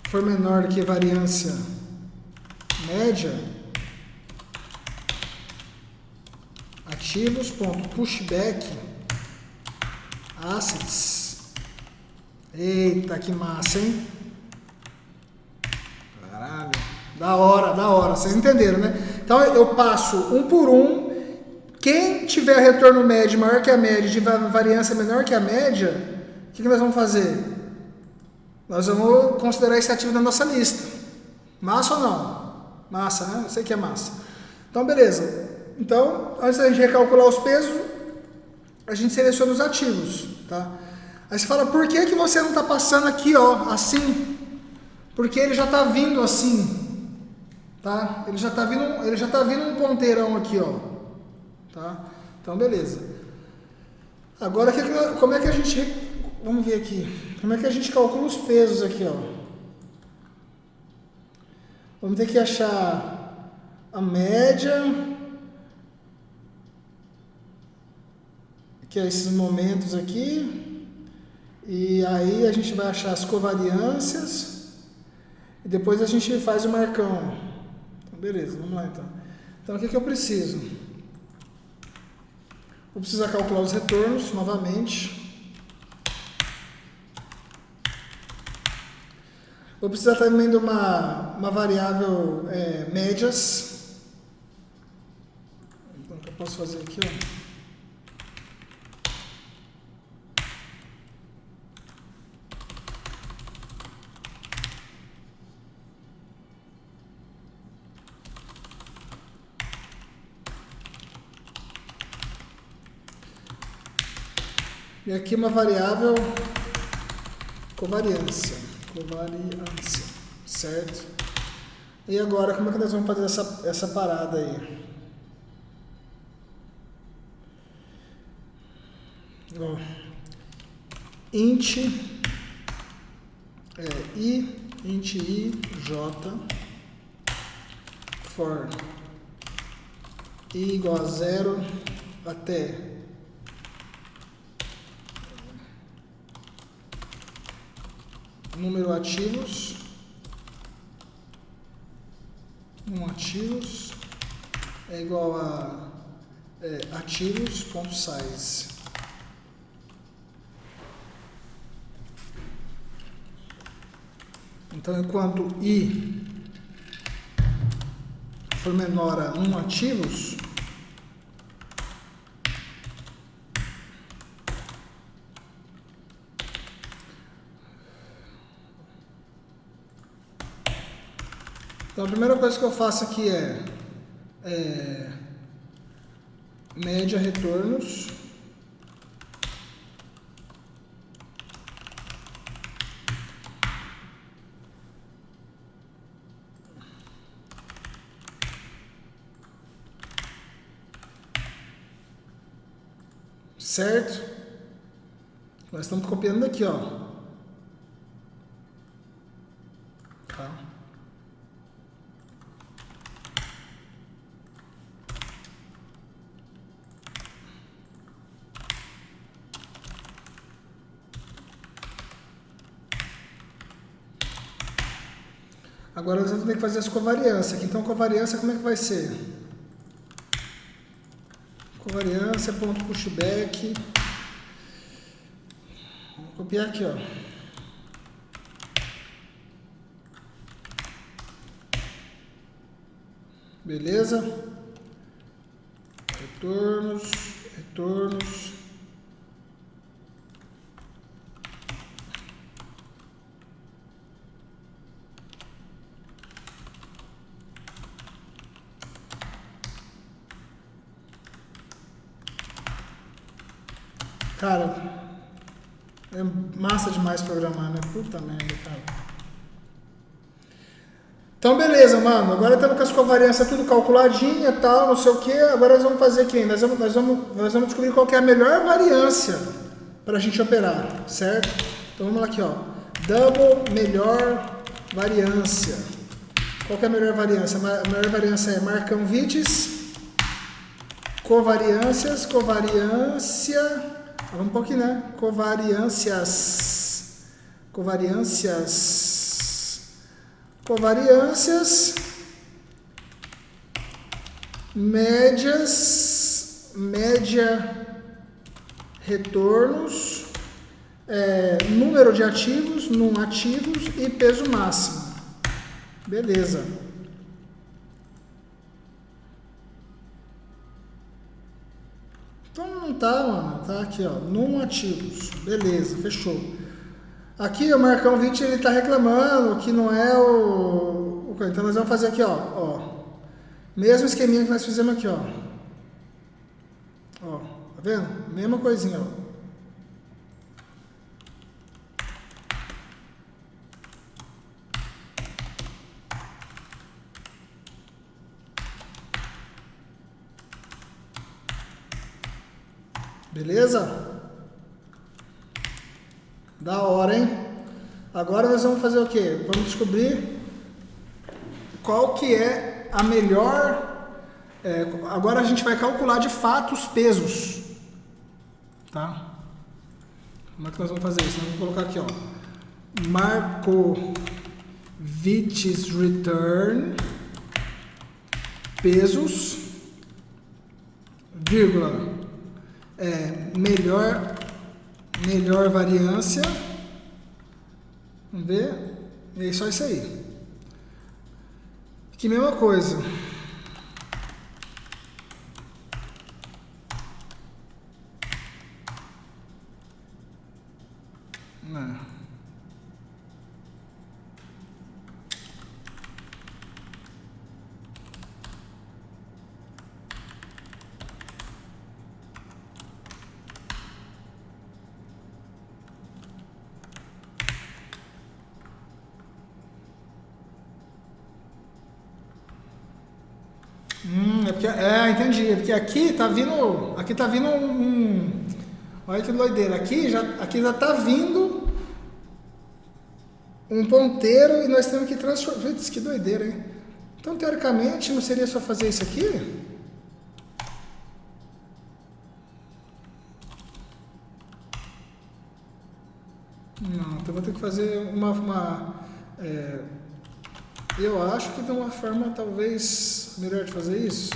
[SPEAKER 1] for menor do que variância média, ativos.pushback assets. Eita, que massa, hein? Caralho. Da hora. Vocês entenderam, né? Então eu passo um por um. Quem tiver retorno médio maior que a média, tiver variância menor que a média, o que nós vamos fazer? Nós vamos considerar esse ativo na nossa lista. Massa ou não? Massa, né? Eu sei que é massa. Então, beleza. Então, antes da gente recalcular os pesos, a gente seleciona os ativos, tá? Aí você fala, por que você não está passando aqui, ó, assim? Porque ele já está vindo assim, tá? Ele já está vindo um ponteirão aqui, ó, tá? Então, beleza. Agora, como é que a gente... Vamos ver aqui. Como é que a gente calcula os pesos aqui, ó? Vamos ter que achar a média, que é esses momentos aqui. E aí a gente vai achar as covariâncias. E depois a gente faz o marcão. Então, beleza, vamos lá então. Então, o que eu preciso? Vou precisar calcular os retornos novamente. Vou precisar também de uma variável médias. Então, o que eu posso fazer aqui, ó? E aqui uma variável covariância, certo? E agora, como é que nós vamos fazer essa parada aí? Ó, int i, j, for i igual a 0 até número ativos, ativos é igual a ativos.size. Então, enquanto i for menor a 1 ativos, então a primeira coisa que eu faço aqui é média retornos certo? Nós estamos copiando daqui, ó. Tá. Agora nós vamos ter que fazer as covariâncias aqui. Então, covariância, como é que vai ser? Covariância, ponto pushback. Vou copiar aqui, ó. Beleza? Retornos. Cara, é massa demais programar, né? Puta merda, cara. Então, beleza, mano. Agora estamos com as covariâncias tudo calculadinha e tal, não sei o que. Agora nós vamos fazer aqui. Nós vamos descobrir qual que é a melhor variância para a gente operar, certo? Então, vamos lá aqui, ó. Double melhor variância. Qual que é a melhor variância? A melhor variância é marcão Vitis, covariância... Vamos um pouquinho, né? Covariâncias, média retornos, número de ativos, num ativos e peso máximo. Beleza. Então não tá, mano. Tá aqui, ó. Num ativos. Beleza, fechou. Aqui o Marcão 20 ele tá reclamando que não é o... Então nós vamos fazer aqui, ó. Mesmo esqueminha que nós fizemos aqui, ó. Ó, tá vendo? Mesma coisinha, ó. Beleza? Da hora, hein? Agora nós vamos fazer o quê? Vamos descobrir qual que é a melhor... agora a gente vai calcular de fato os pesos. Tá? Como é que nós vamos fazer isso? Nós vamos colocar aqui, ó. Markowitz return, pesos, vírgula, melhor variância. Vamos ver? E é só isso aí. Que mesma coisa. Entendi. É porque aqui tá vindo olha que doideira. Aqui já tá vindo um ponteiro e nós temos que transformar. Putz, que doideira, hein? Então, teoricamente, não seria só fazer isso aqui? Não, então vou ter que fazer eu acho que tem uma forma talvez melhor de fazer isso.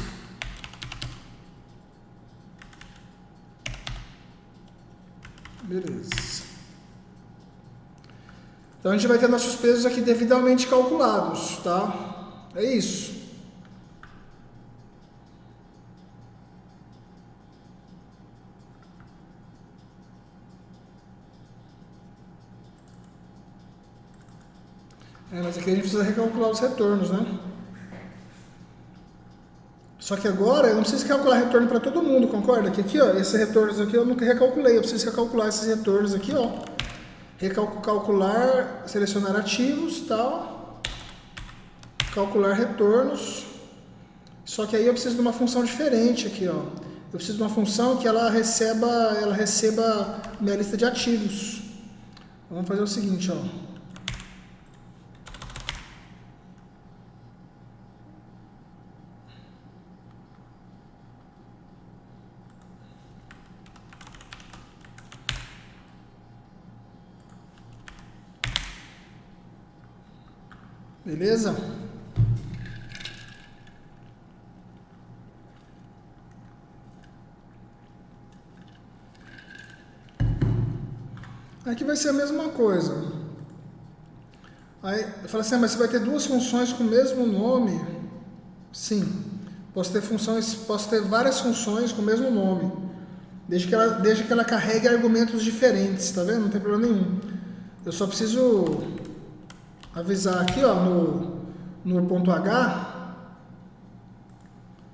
[SPEAKER 1] Beleza. Então a gente vai ter nossos pesos aqui devidamente calculados, tá? É isso. Mas aqui a gente precisa recalcular os retornos, né? Só que agora eu não preciso calcular retorno para todo mundo, concorda? Que aqui, ó, esses retornos aqui eu nunca recalculei. Eu preciso recalcular esses retornos aqui, ó. Recalcular, selecionar ativos, tal. Calcular retornos. Só que aí eu preciso de uma função diferente aqui, ó. Eu preciso de uma função que ela receba minha lista de ativos. Vamos fazer o seguinte, ó. Beleza? Aqui vai ser a mesma coisa. Aí eu falo assim, mas você vai ter duas funções com o mesmo nome? Sim. Posso ter várias funções com o mesmo nome. Desde que ela carregue argumentos diferentes, tá vendo? Não tem problema nenhum. Eu só preciso avisar aqui, ó, no ponto H,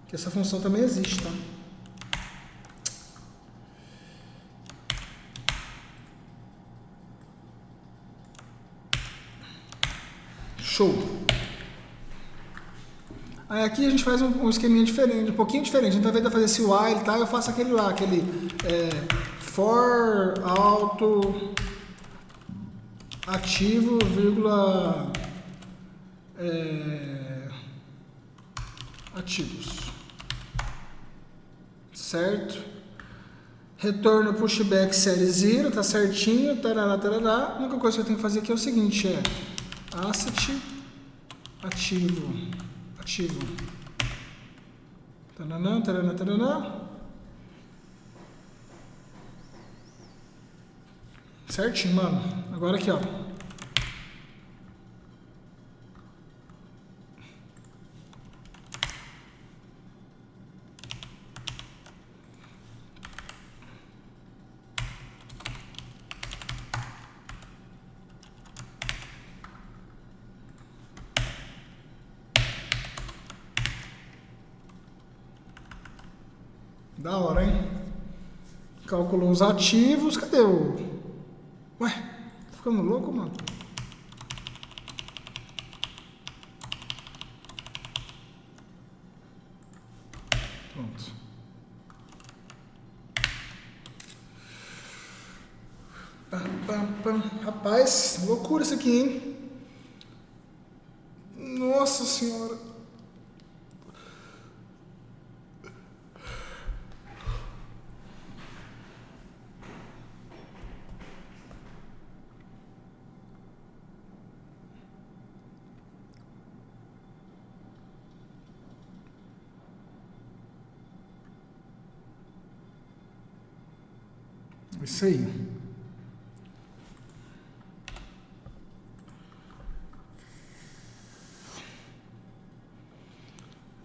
[SPEAKER 1] que essa função também existe, tá? Show! Aí aqui a gente faz um esqueminha diferente, um pouquinho diferente. Então, ao invés de fazer esse while, tá, eu faço aquele for auto ativo, vírgula, ativos, certo? Retorno pushback série 0, tá certinho, tarará, tarará. A única coisa que eu tenho que fazer aqui é o seguinte, asset ativo, taranã, taranã, taranã. Certinho, mano. Agora aqui, ó. Da hora, hein? Calculou os ativos. Cadê o... Ué, tá ficando louco, mano? Pronto. Rapaz, loucura isso aqui, hein? Nossa senhora. Isso aí.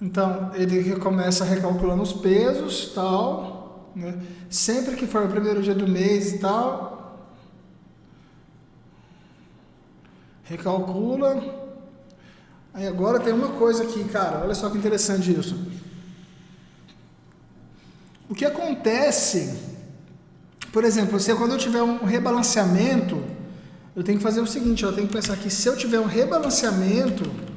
[SPEAKER 1] Então, ele começa recalculando os pesos, tal, né? Sempre que for o primeiro dia do mês e tal, recalcula. Aí agora tem uma coisa aqui, cara, olha só que interessante isso. O que acontece, por exemplo, quando eu tiver um rebalanceamento, eu tenho que fazer o seguinte, eu tenho que pensar que se eu tiver um rebalanceamento,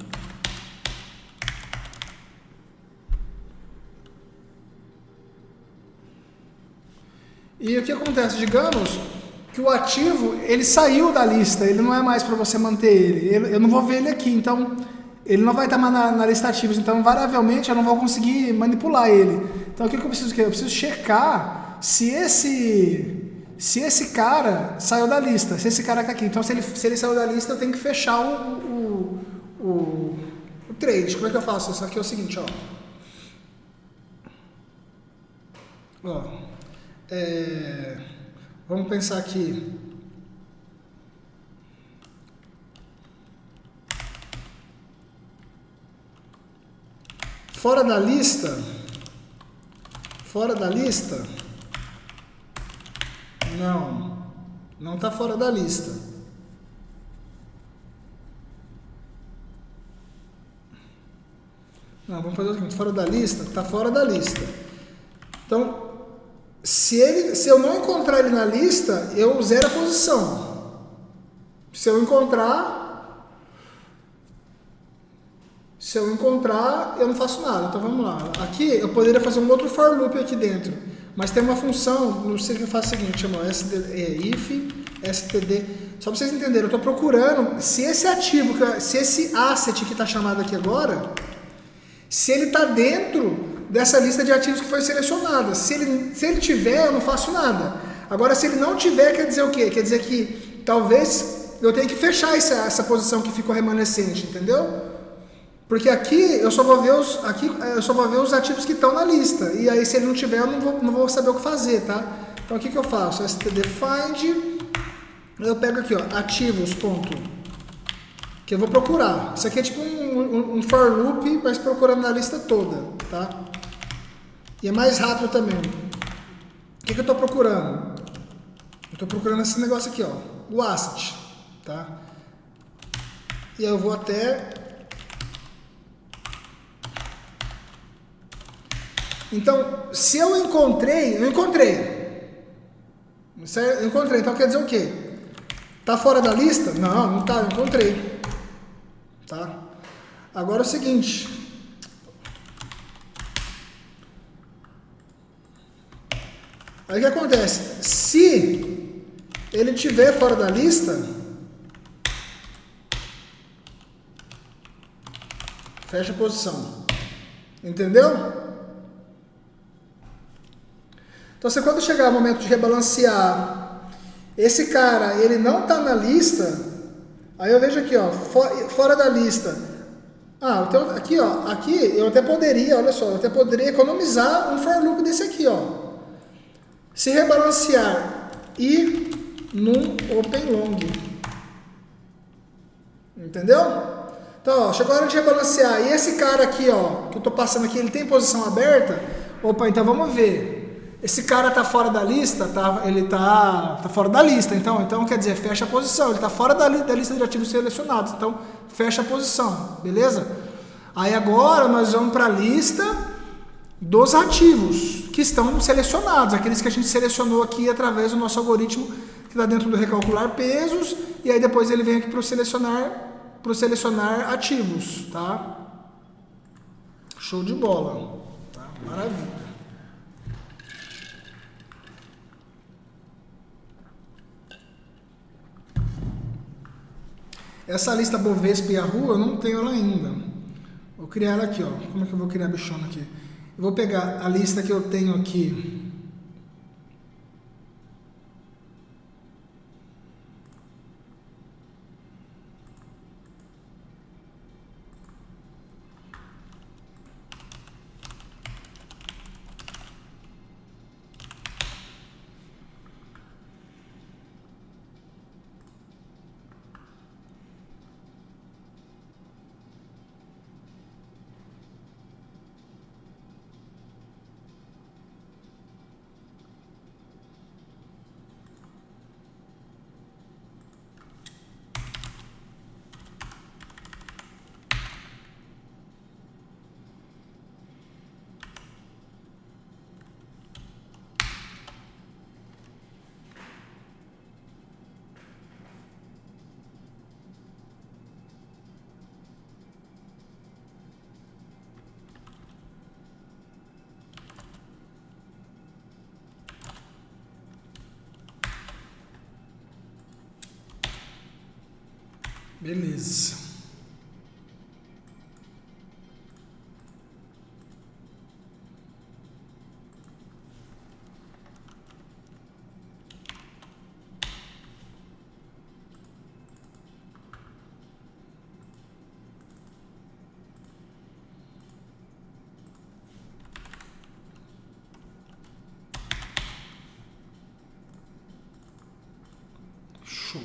[SPEAKER 1] e o que acontece? Digamos que o ativo, ele saiu da lista, ele não é mais para você manter ele. Eu não vou ver ele aqui, então ele não vai estar mais na lista ativos, então variavelmente eu não vou conseguir manipular ele. Então o que eu preciso? Eu preciso checar se esse cara saiu da lista, se esse cara está aqui. Então se ele saiu da lista, eu tenho que fechar o trade. Como é que eu faço? Isso aqui é o seguinte, ó. Vamos pensar aqui. Fora da lista, não está fora da lista. Não, vamos fazer o seguinte, fora da lista, está fora da lista. Então, se eu não encontrar ele na lista, eu zero a posição. Se eu encontrar, eu não faço nada. Então vamos lá. Aqui eu poderia fazer um outro for loop aqui dentro, mas tem uma função, não sei o que eu faço o seguinte, chama if std. Só para vocês entenderem, eu estou procurando se esse ativo, se esse asset que está chamado aqui agora, se ele está dentro dessa lista de ativos que foi selecionada. Se ele tiver, eu não faço nada. Agora, se ele não tiver, quer dizer o quê? Quer dizer que talvez eu tenha que fechar essa posição que ficou remanescente, entendeu? Porque aqui eu só vou ver os ativos que estão na lista. E aí, se ele não tiver, eu não vou saber o que fazer, tá? Então, o que eu faço? std find, eu pego aqui, ó, ativos, ponto, que eu vou procurar. Isso aqui é tipo um for loop, mas procurando na lista toda, tá? E é mais rápido também. O que eu estou procurando? Eu estou procurando esse negócio aqui, ó, o asset, tá? E eu vou até... Então, se eu encontrei. Certo? Eu encontrei, então quer dizer o quê? Tá fora da lista? Não tá, eu encontrei. Tá? Agora é o seguinte. Aí o que acontece? Se ele estiver fora da lista, fecha a posição. Entendeu? Então, quando chegar o momento de rebalancear, esse cara, ele não está na lista, aí eu vejo aqui, ó, fora da lista. Então, aqui, ó, aqui eu até poderia, olha só, eu até poderia economizar um for loop desse aqui, ó. Se rebalancear e num open long. Entendeu? Então, ó, chegou a hora de rebalancear. E esse cara aqui, ó, que eu tô passando aqui, ele tem posição aberta? Opa, então vamos ver. Esse cara tá fora da lista, ele tá fora da lista, então quer dizer, fecha a posição, ele tá fora da lista de ativos selecionados, então fecha a posição, beleza? Aí agora nós vamos para a lista dos ativos que estão selecionados, aqueles que a gente selecionou aqui através do nosso algoritmo que está dentro do recalcular pesos, e aí depois ele vem aqui para o selecionar ativos, tá? Show de bola, tá? Maravilha. Essa lista Bovespa e Yahoo eu não tenho ela ainda. Vou criar ela aqui, ó. Como é que eu vou criar a bichona aqui? Eu vou pegar a lista que eu tenho aqui. Beleza. Show.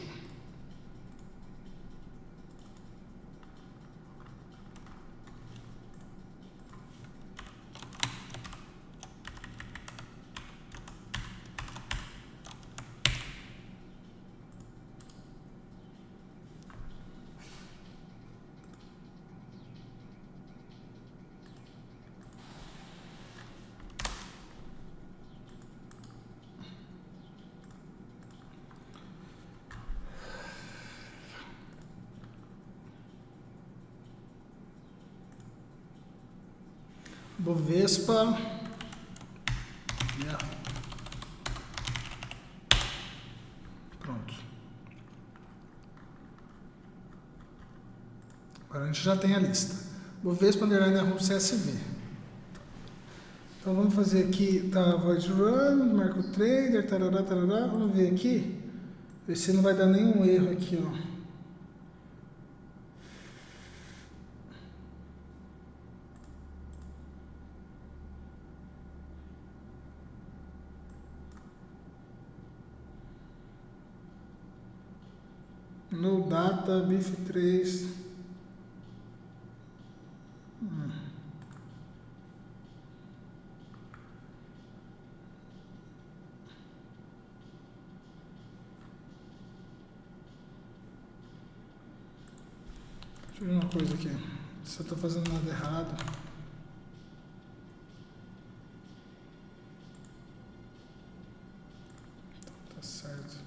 [SPEAKER 1] Bovespa. Pronto. Agora a gente já tem a lista. Bovespa underline Yahoo CSV. Então vamos fazer aqui, tá, void run, marco trader, tarará, tarará. Vamos ver aqui. Ver se não vai dar nenhum erro aqui, ó. No data BIF3. Deixa eu ver uma coisa aqui. Se eu estou fazendo nada errado. Tá certo.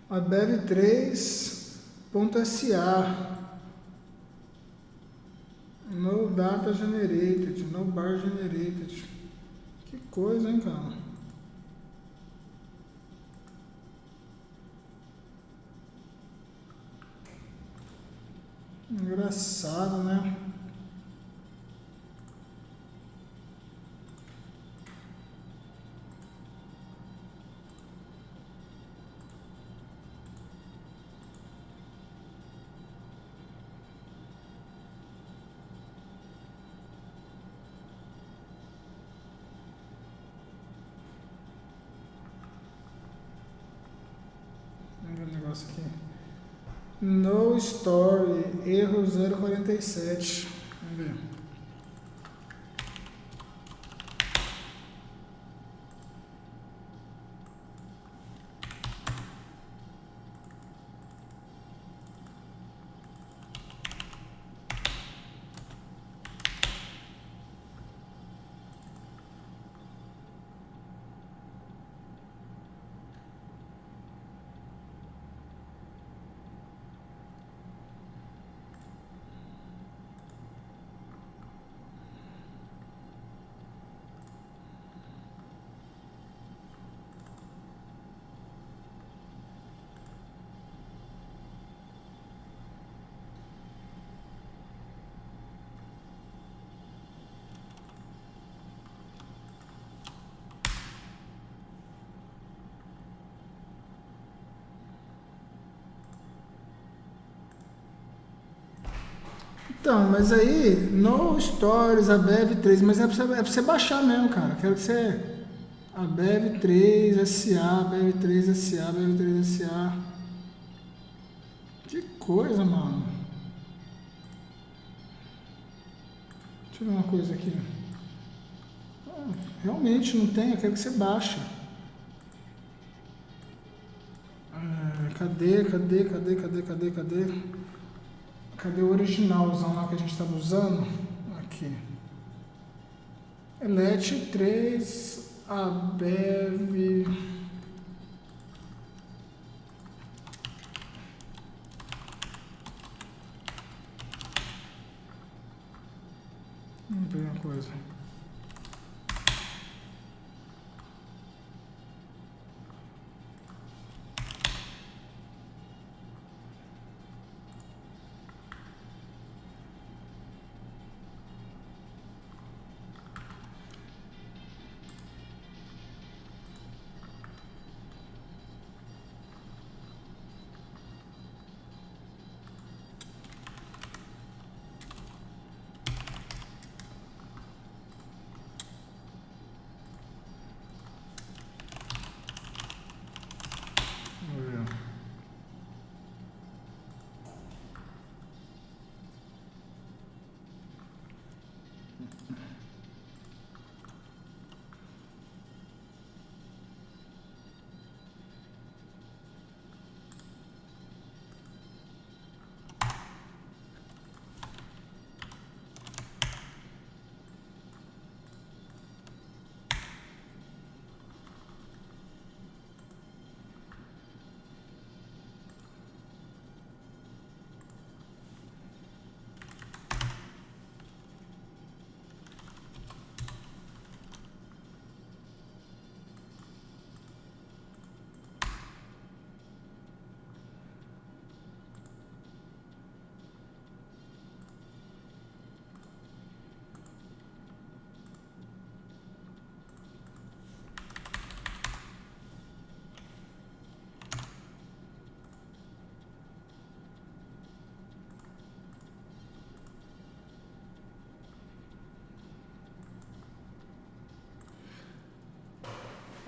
[SPEAKER 1] A bev3.sa no data generated, no bar generated. Que coisa, hein, cara? Engraçado, né? Vamos ver o negócio aqui. No story, erro 047. Vamos ver. Então, mas aí, no Stories, a BEV3, mas é pra você baixar mesmo, cara. Quero que você... A BEV3 SA, BEV3 SA, BEV3 SA. Que coisa, mano. Deixa eu ver uma coisa aqui. Realmente não tem, eu quero que você baixe. Cadê? Cadê o originalzão lá que a gente estava usando? Aqui. Elete 3, ABEV. Vamos ver uma coisa.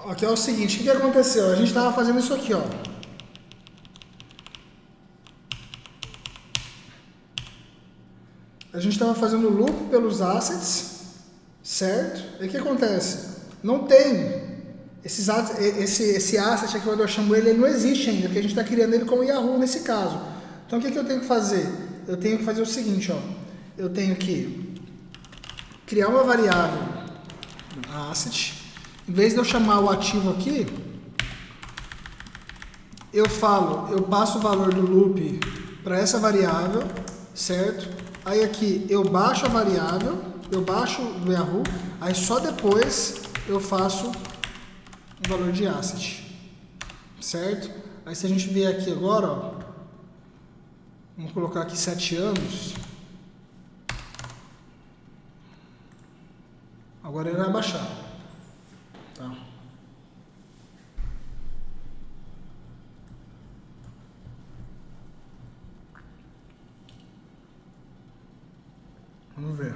[SPEAKER 1] Aqui é o seguinte, o que aconteceu? A gente estava fazendo isso aqui, ó. A gente estava fazendo loop pelos assets, certo? E o que acontece? Não tem esse asset aqui, quando eu chamo ele não existe ainda, porque a gente está criando ele como Yahoo nesse caso. Então o que eu tenho que fazer? Eu tenho que fazer o seguinte, ó. Eu tenho que criar uma variável asset. Em vez de eu chamar o ativo aqui, eu passo o valor do loop para essa variável, certo? Aí aqui eu baixo a variável, eu baixo do Yahoo, aí só depois eu faço o valor de asset, certo? Aí se a gente vier aqui agora, ó, vamos colocar aqui 7 anos, agora ele vai baixar. Tá. Vamos ver.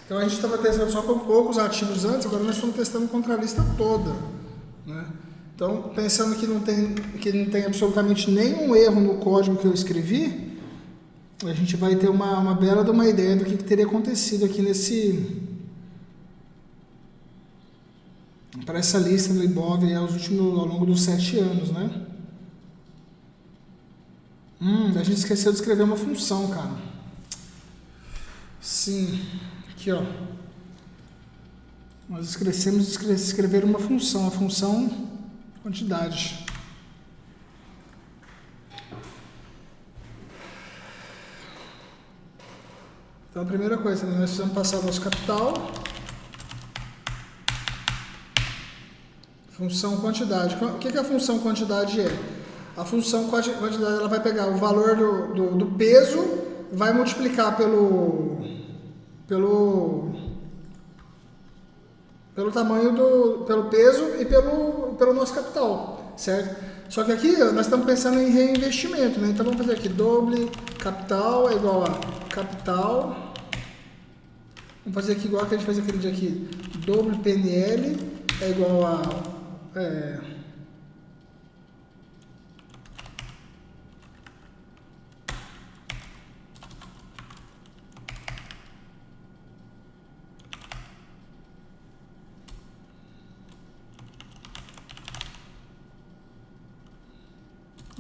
[SPEAKER 1] Então a gente estava testando só com poucos ativos antes, agora nós estamos testando contra a lista toda, né? Então, pensando que não tem absolutamente nenhum erro no código que eu escrevi, a gente vai ter uma bela de uma ideia do que teria acontecido aqui para essa lista do Ibov ao longo dos 7 anos, né? A gente esqueceu de escrever uma função, cara. Sim, aqui ó. Nós esquecemos de escrever uma função, a função quantidade. Então a primeira coisa, nós precisamos passar o nosso capital. Função quantidade. O que a função quantidade é? A função quantidade ela vai pegar o valor do peso, vai multiplicar pelo pelo tamanho pelo peso e pelo nosso capital, certo? Só que aqui nós estamos pensando em reinvestimento, né? Então vamos fazer aqui, doble capital é igual a capital. Vamos fazer aqui igual que a gente fez aquele dia aqui, doble PNL é igual a...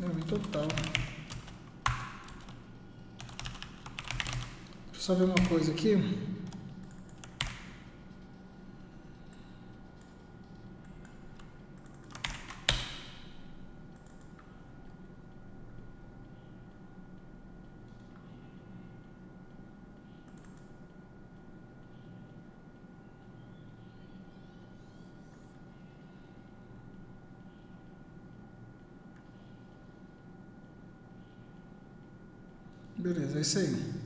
[SPEAKER 1] em total. Deixa eu só ver uma coisa aqui. Beleza, é isso aí.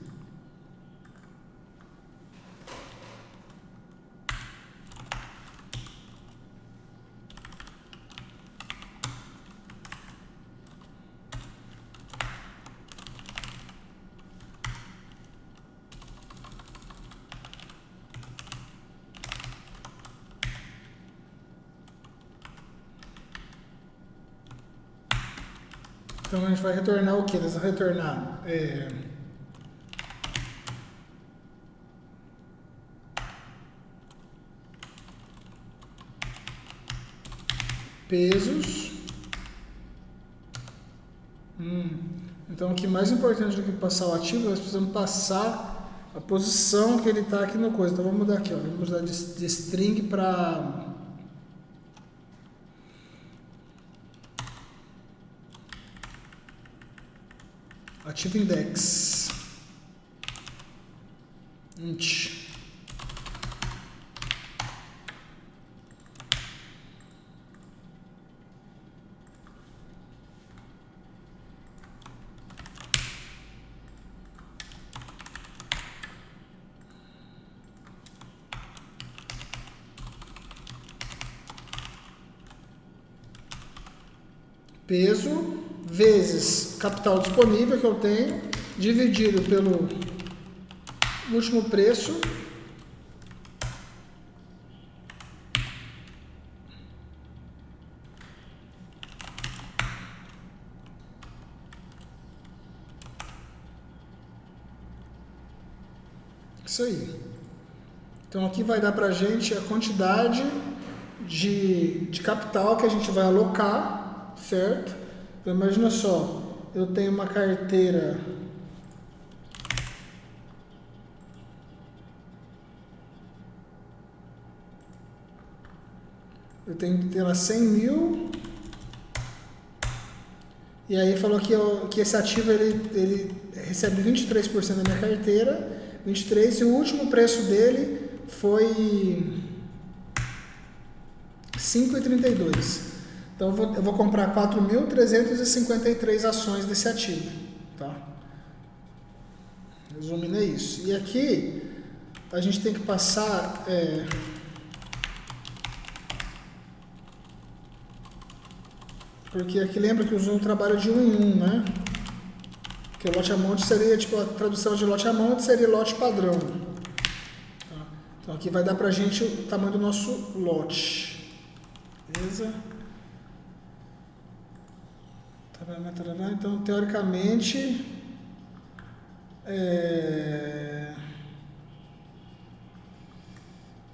[SPEAKER 1] Então a gente vai retornar o que? Nós vamos retornar pesos. Então aqui mais importante do que passar o ativo, nós precisamos passar a posição que ele está aqui no coisa. Então vamos mudar aqui, ó. Vamos mudar de string para ativo index int. Peso vezes capital disponível que eu tenho, dividido pelo último preço, isso aí. Então aqui vai dar pra gente a quantidade de capital que a gente vai alocar, certo? Então imagina só, eu tenho uma carteira eu tenho que ter lá 100 mil, e aí falou que esse ativo ele recebe 23% da minha carteira, 23%, e o último preço dele foi 5,32. Então eu vou comprar 4.353 ações desse ativo, tá? Resumindo, é isso. E aqui a gente tem que passar porque aqui lembra que o Zoom trabalha de 1 em 1, né? Que o lote amount seria, tipo, a tradução de lote amount seria lote padrão. Tá? Então aqui vai dar pra gente o tamanho do nosso lote. Beleza? Então, teoricamente,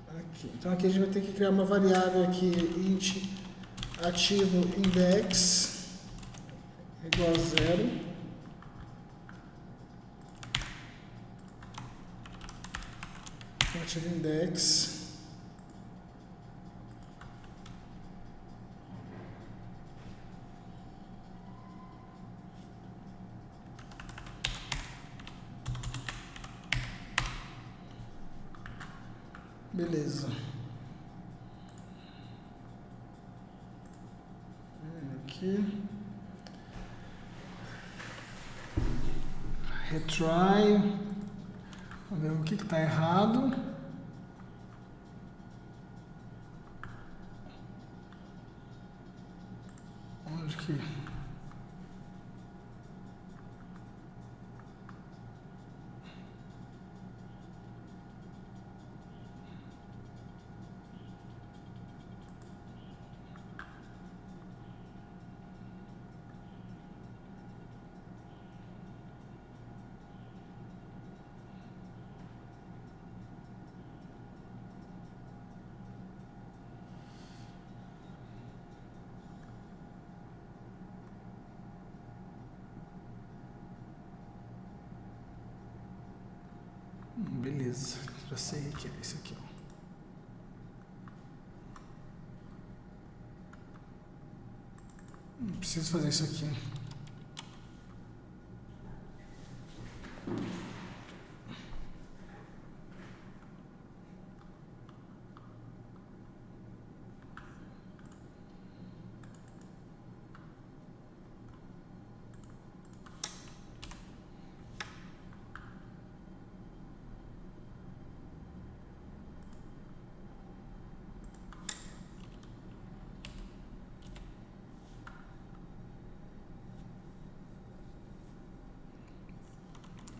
[SPEAKER 1] aqui. Então aqui a gente vai ter que criar uma variável aqui, int ativo index igual a 0. Ativo index beleza. Aqui. Retry. Vamos ver o que está errado. Beleza, já sei que é esse aqui, ó. Não preciso fazer isso aqui.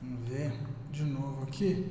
[SPEAKER 1] Vamos ver de novo aqui.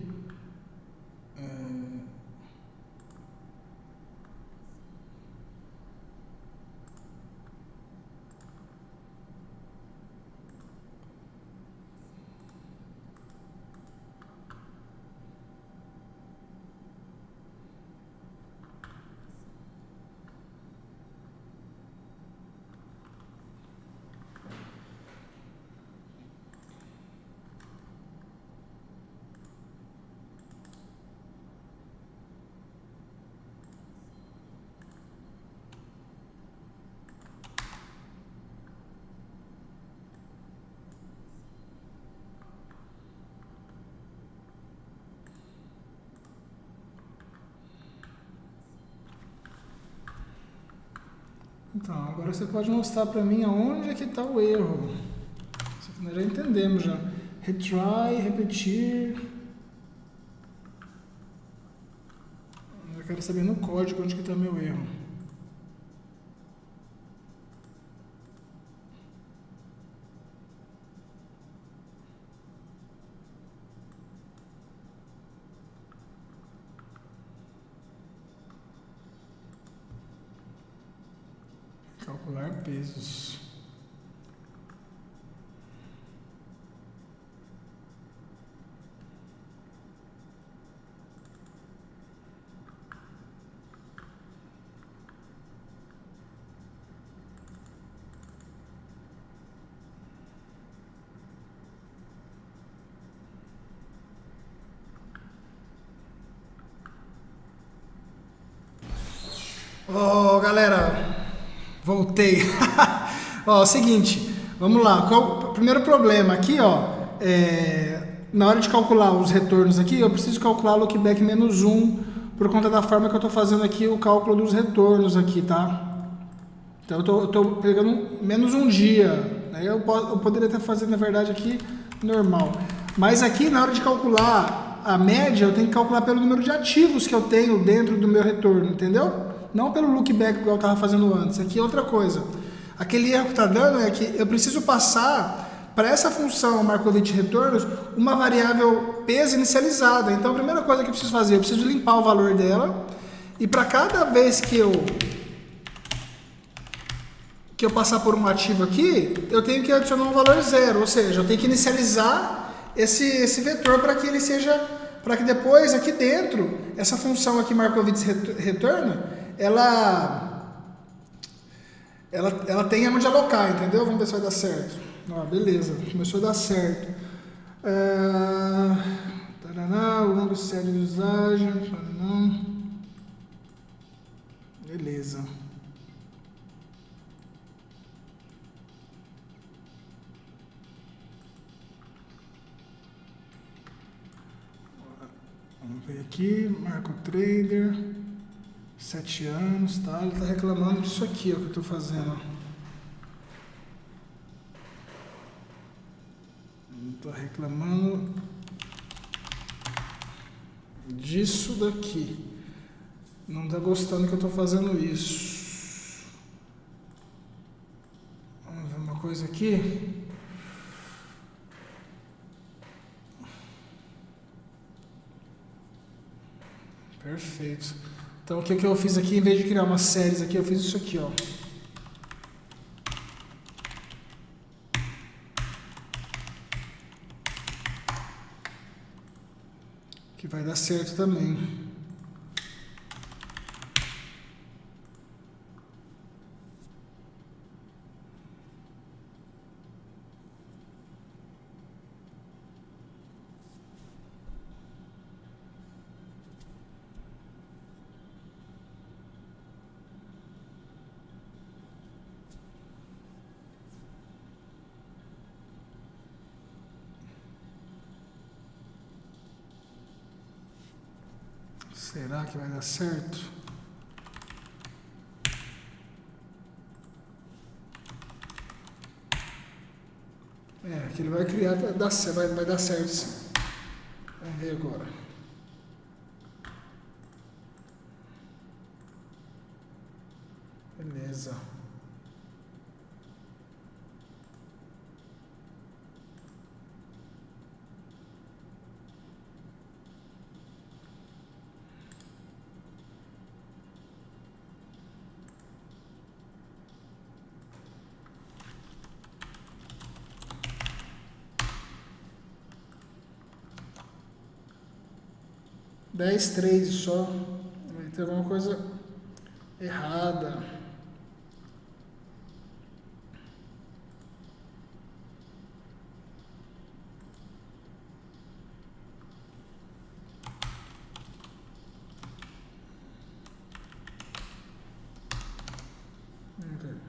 [SPEAKER 1] Então, agora você pode mostrar para mim aonde é que está o erro. Isso aqui nós já entendemos já. Retry, repetir. Eu quero saber no código onde que está meu erro. Calcular pesos. Ó, galera, voltei. Ó, seguinte, vamos lá. Qual o primeiro problema aqui, ó, na hora de calcular os retornos aqui, eu preciso calcular o lookback menos 1 por conta da forma que eu estou fazendo aqui o cálculo dos retornos aqui, tá? Então eu tô pegando menos um dia, né? Eu poderia estar fazendo, na verdade, aqui normal. Mas aqui, na hora de calcular a média, eu tenho que calcular pelo número de ativos que eu tenho dentro do meu retorno, entendeu? Não pelo lookback igual eu estava fazendo antes. Aqui é outra coisa. Aquele erro que está dando é que eu preciso passar para essa função Markowitz retornos uma variável peso inicializada. Então a primeira coisa que eu preciso fazer, eu preciso limpar o valor dela. E para cada vez que eu passar por um ativo aqui, eu tenho que adicionar um valor zero. Ou seja, eu tenho que inicializar esse vetor para que ele seja, para que depois aqui dentro, essa função aqui Markowitz retorno, ela tem onde alocar, entendeu? Vamos ver se vai dar certo. Ó, beleza, começou a dar certo. Taraná, o longo sério de usagem. Taraná. Beleza. Vamos ver aqui, Marco Trader. 7 anos, tá? Ele tá reclamando disso aqui, ó, que eu tô fazendo. Ele tá reclamando disso daqui. Não tá gostando que eu tô fazendo isso. Vamos ver uma coisa aqui. Perfeito. Então o que eu fiz aqui, em vez de criar umas séries aqui, eu fiz isso aqui, ó. Que vai dar certo também. Será que vai dar certo? Que ele vai criar, vai dar certo sim. Vamos ver agora. Beleza. Dez trades só. Vai ter alguma coisa errada. Vamos ver.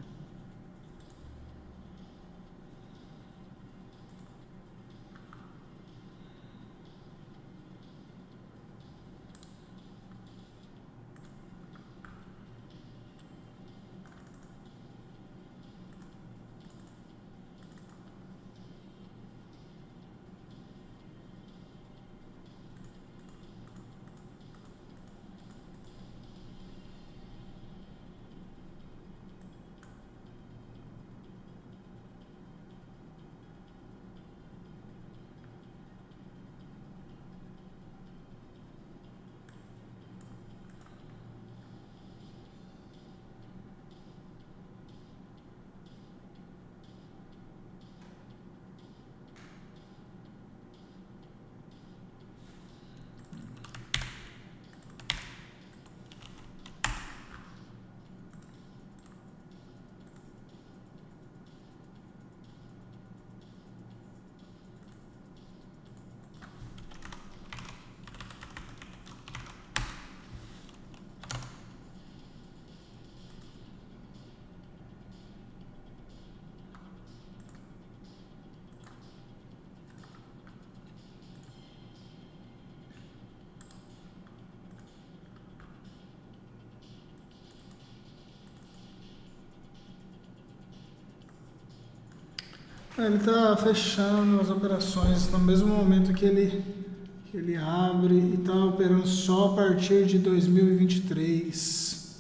[SPEAKER 1] Ele está fechando as operações no mesmo momento que ele abre e está operando só a partir de 2023.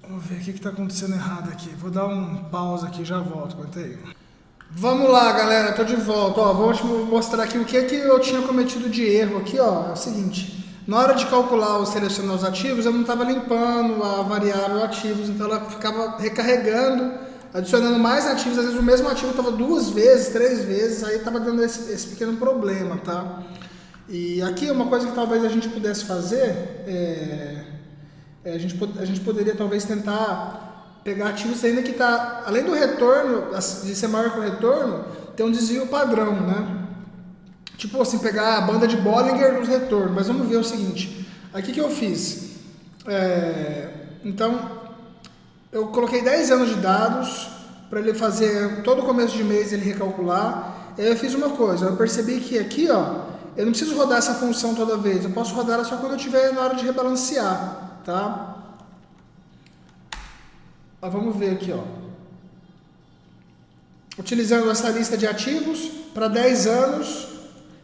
[SPEAKER 1] Vamos ver o que está acontecendo errado aqui. Vou dar um pause aqui e já volto. Aguenta aí. Vamos lá, galera. Tô de volta. Ó, vou te mostrar aqui o que eu tinha cometido de erro aqui. Ó, é o seguinte. Na hora de calcular ou selecionar os ativos, eu não estava limpando a variável ativos, então ela ficava recarregando, adicionando mais ativos. Às vezes o mesmo ativo estava 2 vezes, 3 vezes, aí estava dando esse pequeno problema, tá? E aqui uma coisa que talvez a gente pudesse fazer a gente poderia talvez tentar pegar ativos ainda que está, além do retorno, de ser maior que o retorno, ter um desvio padrão, né? Tipo assim, pegar a banda de Bollinger nos retornos. Mas vamos ver o seguinte. Aqui que eu fiz. Então, eu coloquei 10 anos de dados para ele fazer todo começo de mês ele recalcular. Aí eu fiz uma coisa. Eu percebi que aqui, ó, eu não preciso rodar essa função toda vez. Eu posso rodar ela só quando eu estiver na hora de rebalancear, tá? Vamos ver aqui, ó. Utilizando essa lista de ativos para 10 anos,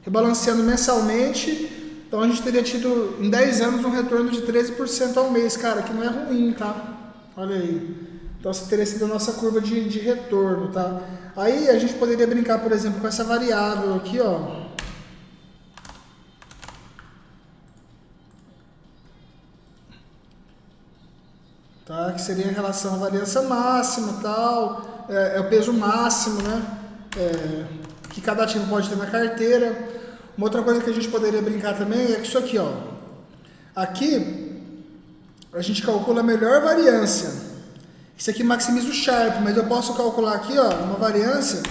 [SPEAKER 1] rebalanceando mensalmente, então a gente teria tido em 10 anos um retorno de 13% ao mês, cara, que não é ruim, tá? Olha aí. Então essa teria sido a nossa curva de retorno, tá? Aí a gente poderia brincar, por exemplo, com essa variável aqui, ó. Tá? Que seria em relação à variância máxima, tal, é o peso máximo, né? Que cada ativo pode ter na carteira. Uma outra coisa que a gente poderia brincar também é que isso aqui, ó. Aqui a gente calcula a melhor variância. Isso aqui maximiza o Sharpe, mas eu posso calcular aqui, ó, uma variância.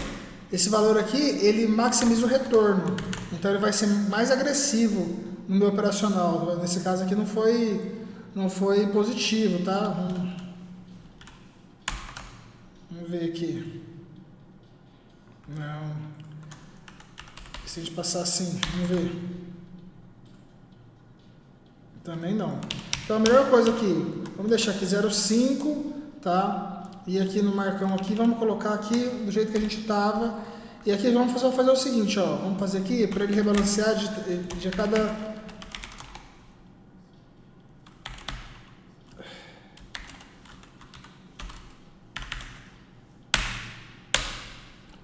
[SPEAKER 1] Esse valor aqui, ele maximiza o retorno. Então ele vai ser mais agressivo no meu operacional. Nesse caso aqui não foi positivo, tá? Vamos ver aqui. Não. Se a gente passar assim, vamos ver. Também não. Então a melhor coisa aqui, vamos deixar aqui 0,5, tá? E aqui no marcão aqui, vamos colocar aqui do jeito que a gente tava. E aqui vamos fazer o seguinte, ó. Vamos fazer aqui para ele rebalancear de cada...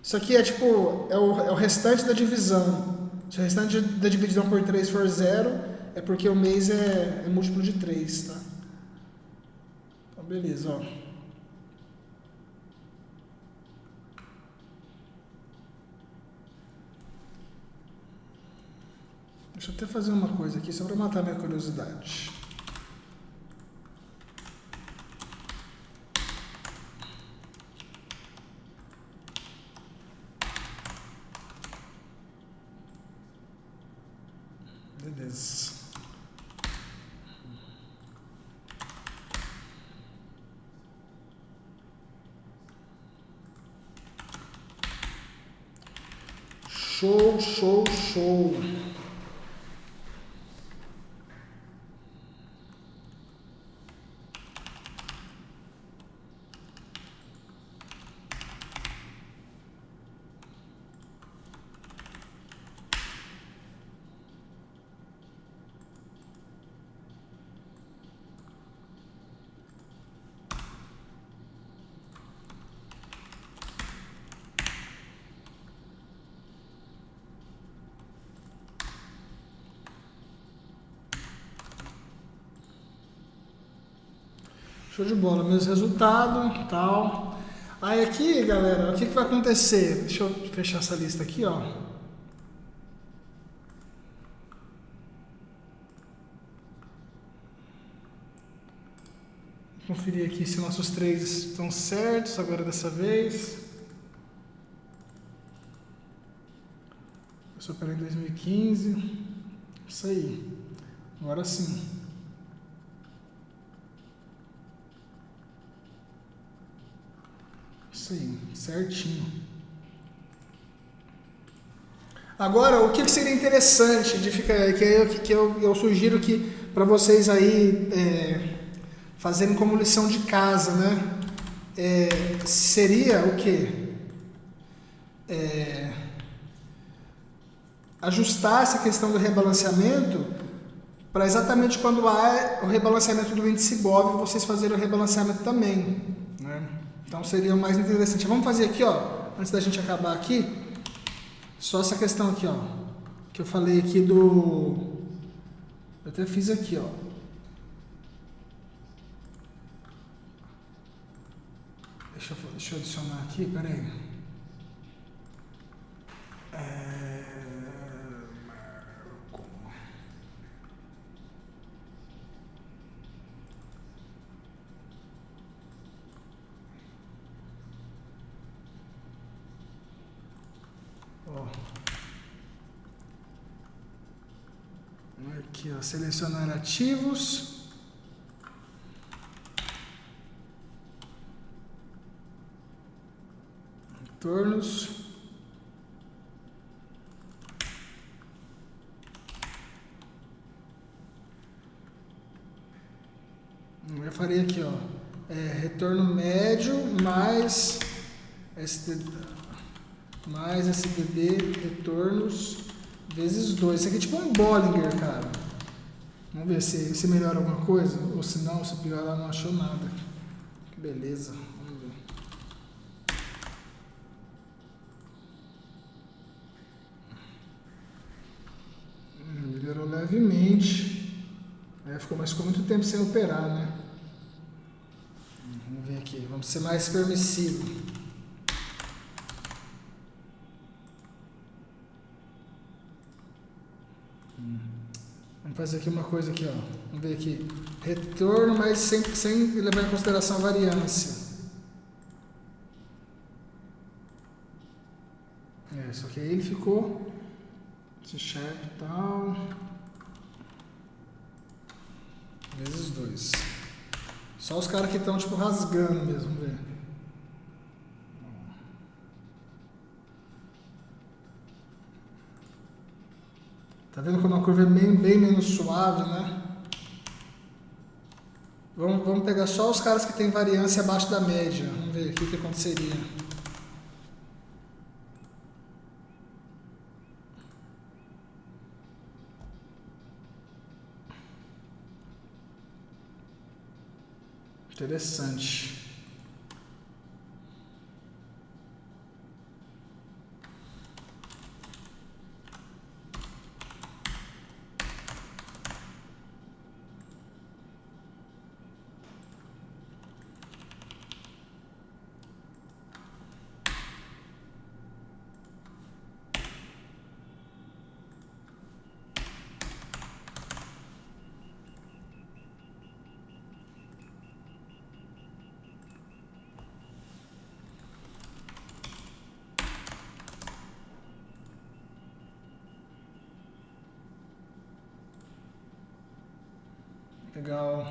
[SPEAKER 1] Isso aqui é tipo, é o restante da divisão. Se o restante da divisão por 3 for 0, é porque o mês é múltiplo de 3, tá? Então, beleza, ó. Deixa eu até fazer uma coisa aqui, só para matar minha curiosidade. Beleza. Show, show, show. Show de bola, meus resultados, tal. Aí aqui, galera, o que vai acontecer? Deixa eu fechar essa lista aqui, ó. Conferir aqui se nossos trades estão certos agora dessa vez. Eu superei em 2015. Isso aí. Agora sim. Isso aí, certinho. Agora, o que seria interessante de ficar, que eu sugiro que para vocês aí fazerem como lição de casa, né? Seria o quê? Ajustar essa questão do rebalanceamento para exatamente quando há o rebalanceamento do índice BOV, vocês fazerem o rebalanceamento também, né? Então seria o mais interessante. Vamos fazer aqui, ó, antes da gente acabar aqui, só essa questão aqui, ó, que eu falei aqui do... Eu até fiz aqui, ó. Deixa eu adicionar aqui, peraí. Aqui, ó, selecionar ativos. Retornos. Eu farei aqui, ó, retorno médio mais SDD retornos vezes 2. Isso aqui é tipo um Bollinger, cara. Vamos ver se melhora alguma coisa. Ou se não, se piorar, não achou nada. Que beleza. Vamos ver. Melhorou levemente. Ficou muito tempo sem operar, né? Vamos ver aqui. Vamos ser mais permissivo. Vamos fazer aqui uma coisa aqui, ó. Vamos ver aqui. Retorno, mas sem levar em consideração a variância. Só que aí ele ficou C# e tal. Vezes 2. Só os caras que estão tipo rasgando mesmo, vamos ver. Tá vendo como a curva é bem menos suave, né? Vamos pegar só os caras que têm variância abaixo da média. Vamos ver o que aconteceria. Interessante. Legal.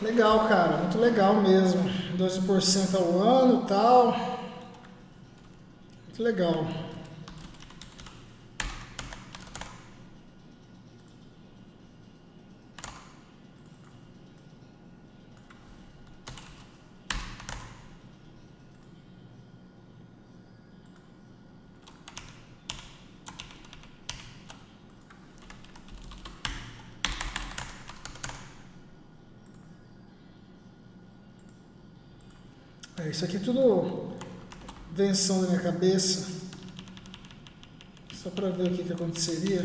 [SPEAKER 1] Legal, cara, muito legal mesmo. 12% ao ano e tal. Muito legal. Isso aqui é tudo invenção da minha cabeça. Só para ver o que aconteceria.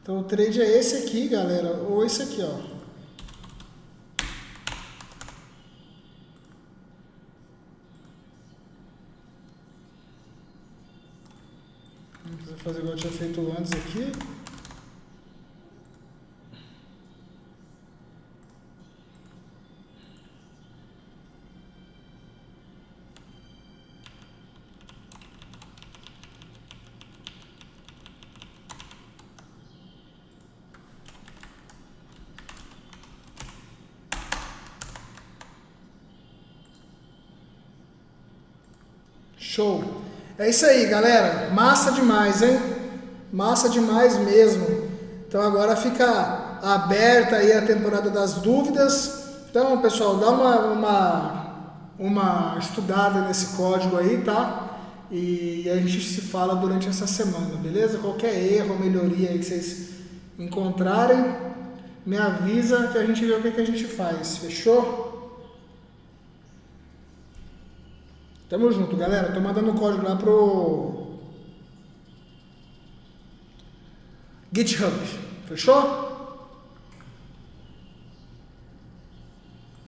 [SPEAKER 1] Então o trade é esse aqui, galera, ou esse aqui, ó. Vou fazer igual eu tinha feito antes aqui. Show! É isso aí, galera. Massa demais, hein? Massa demais mesmo. Então agora fica aberta aí a temporada das dúvidas. Então, pessoal, dá uma estudada nesse código aí, tá? E a gente se fala durante essa semana, beleza? Qualquer erro ou melhoria aí que vocês encontrarem, me avisa que a gente vê o que a gente faz. Fechou? Tamo junto, galera. Tô mandando o código lá pro GitHub. Fechou?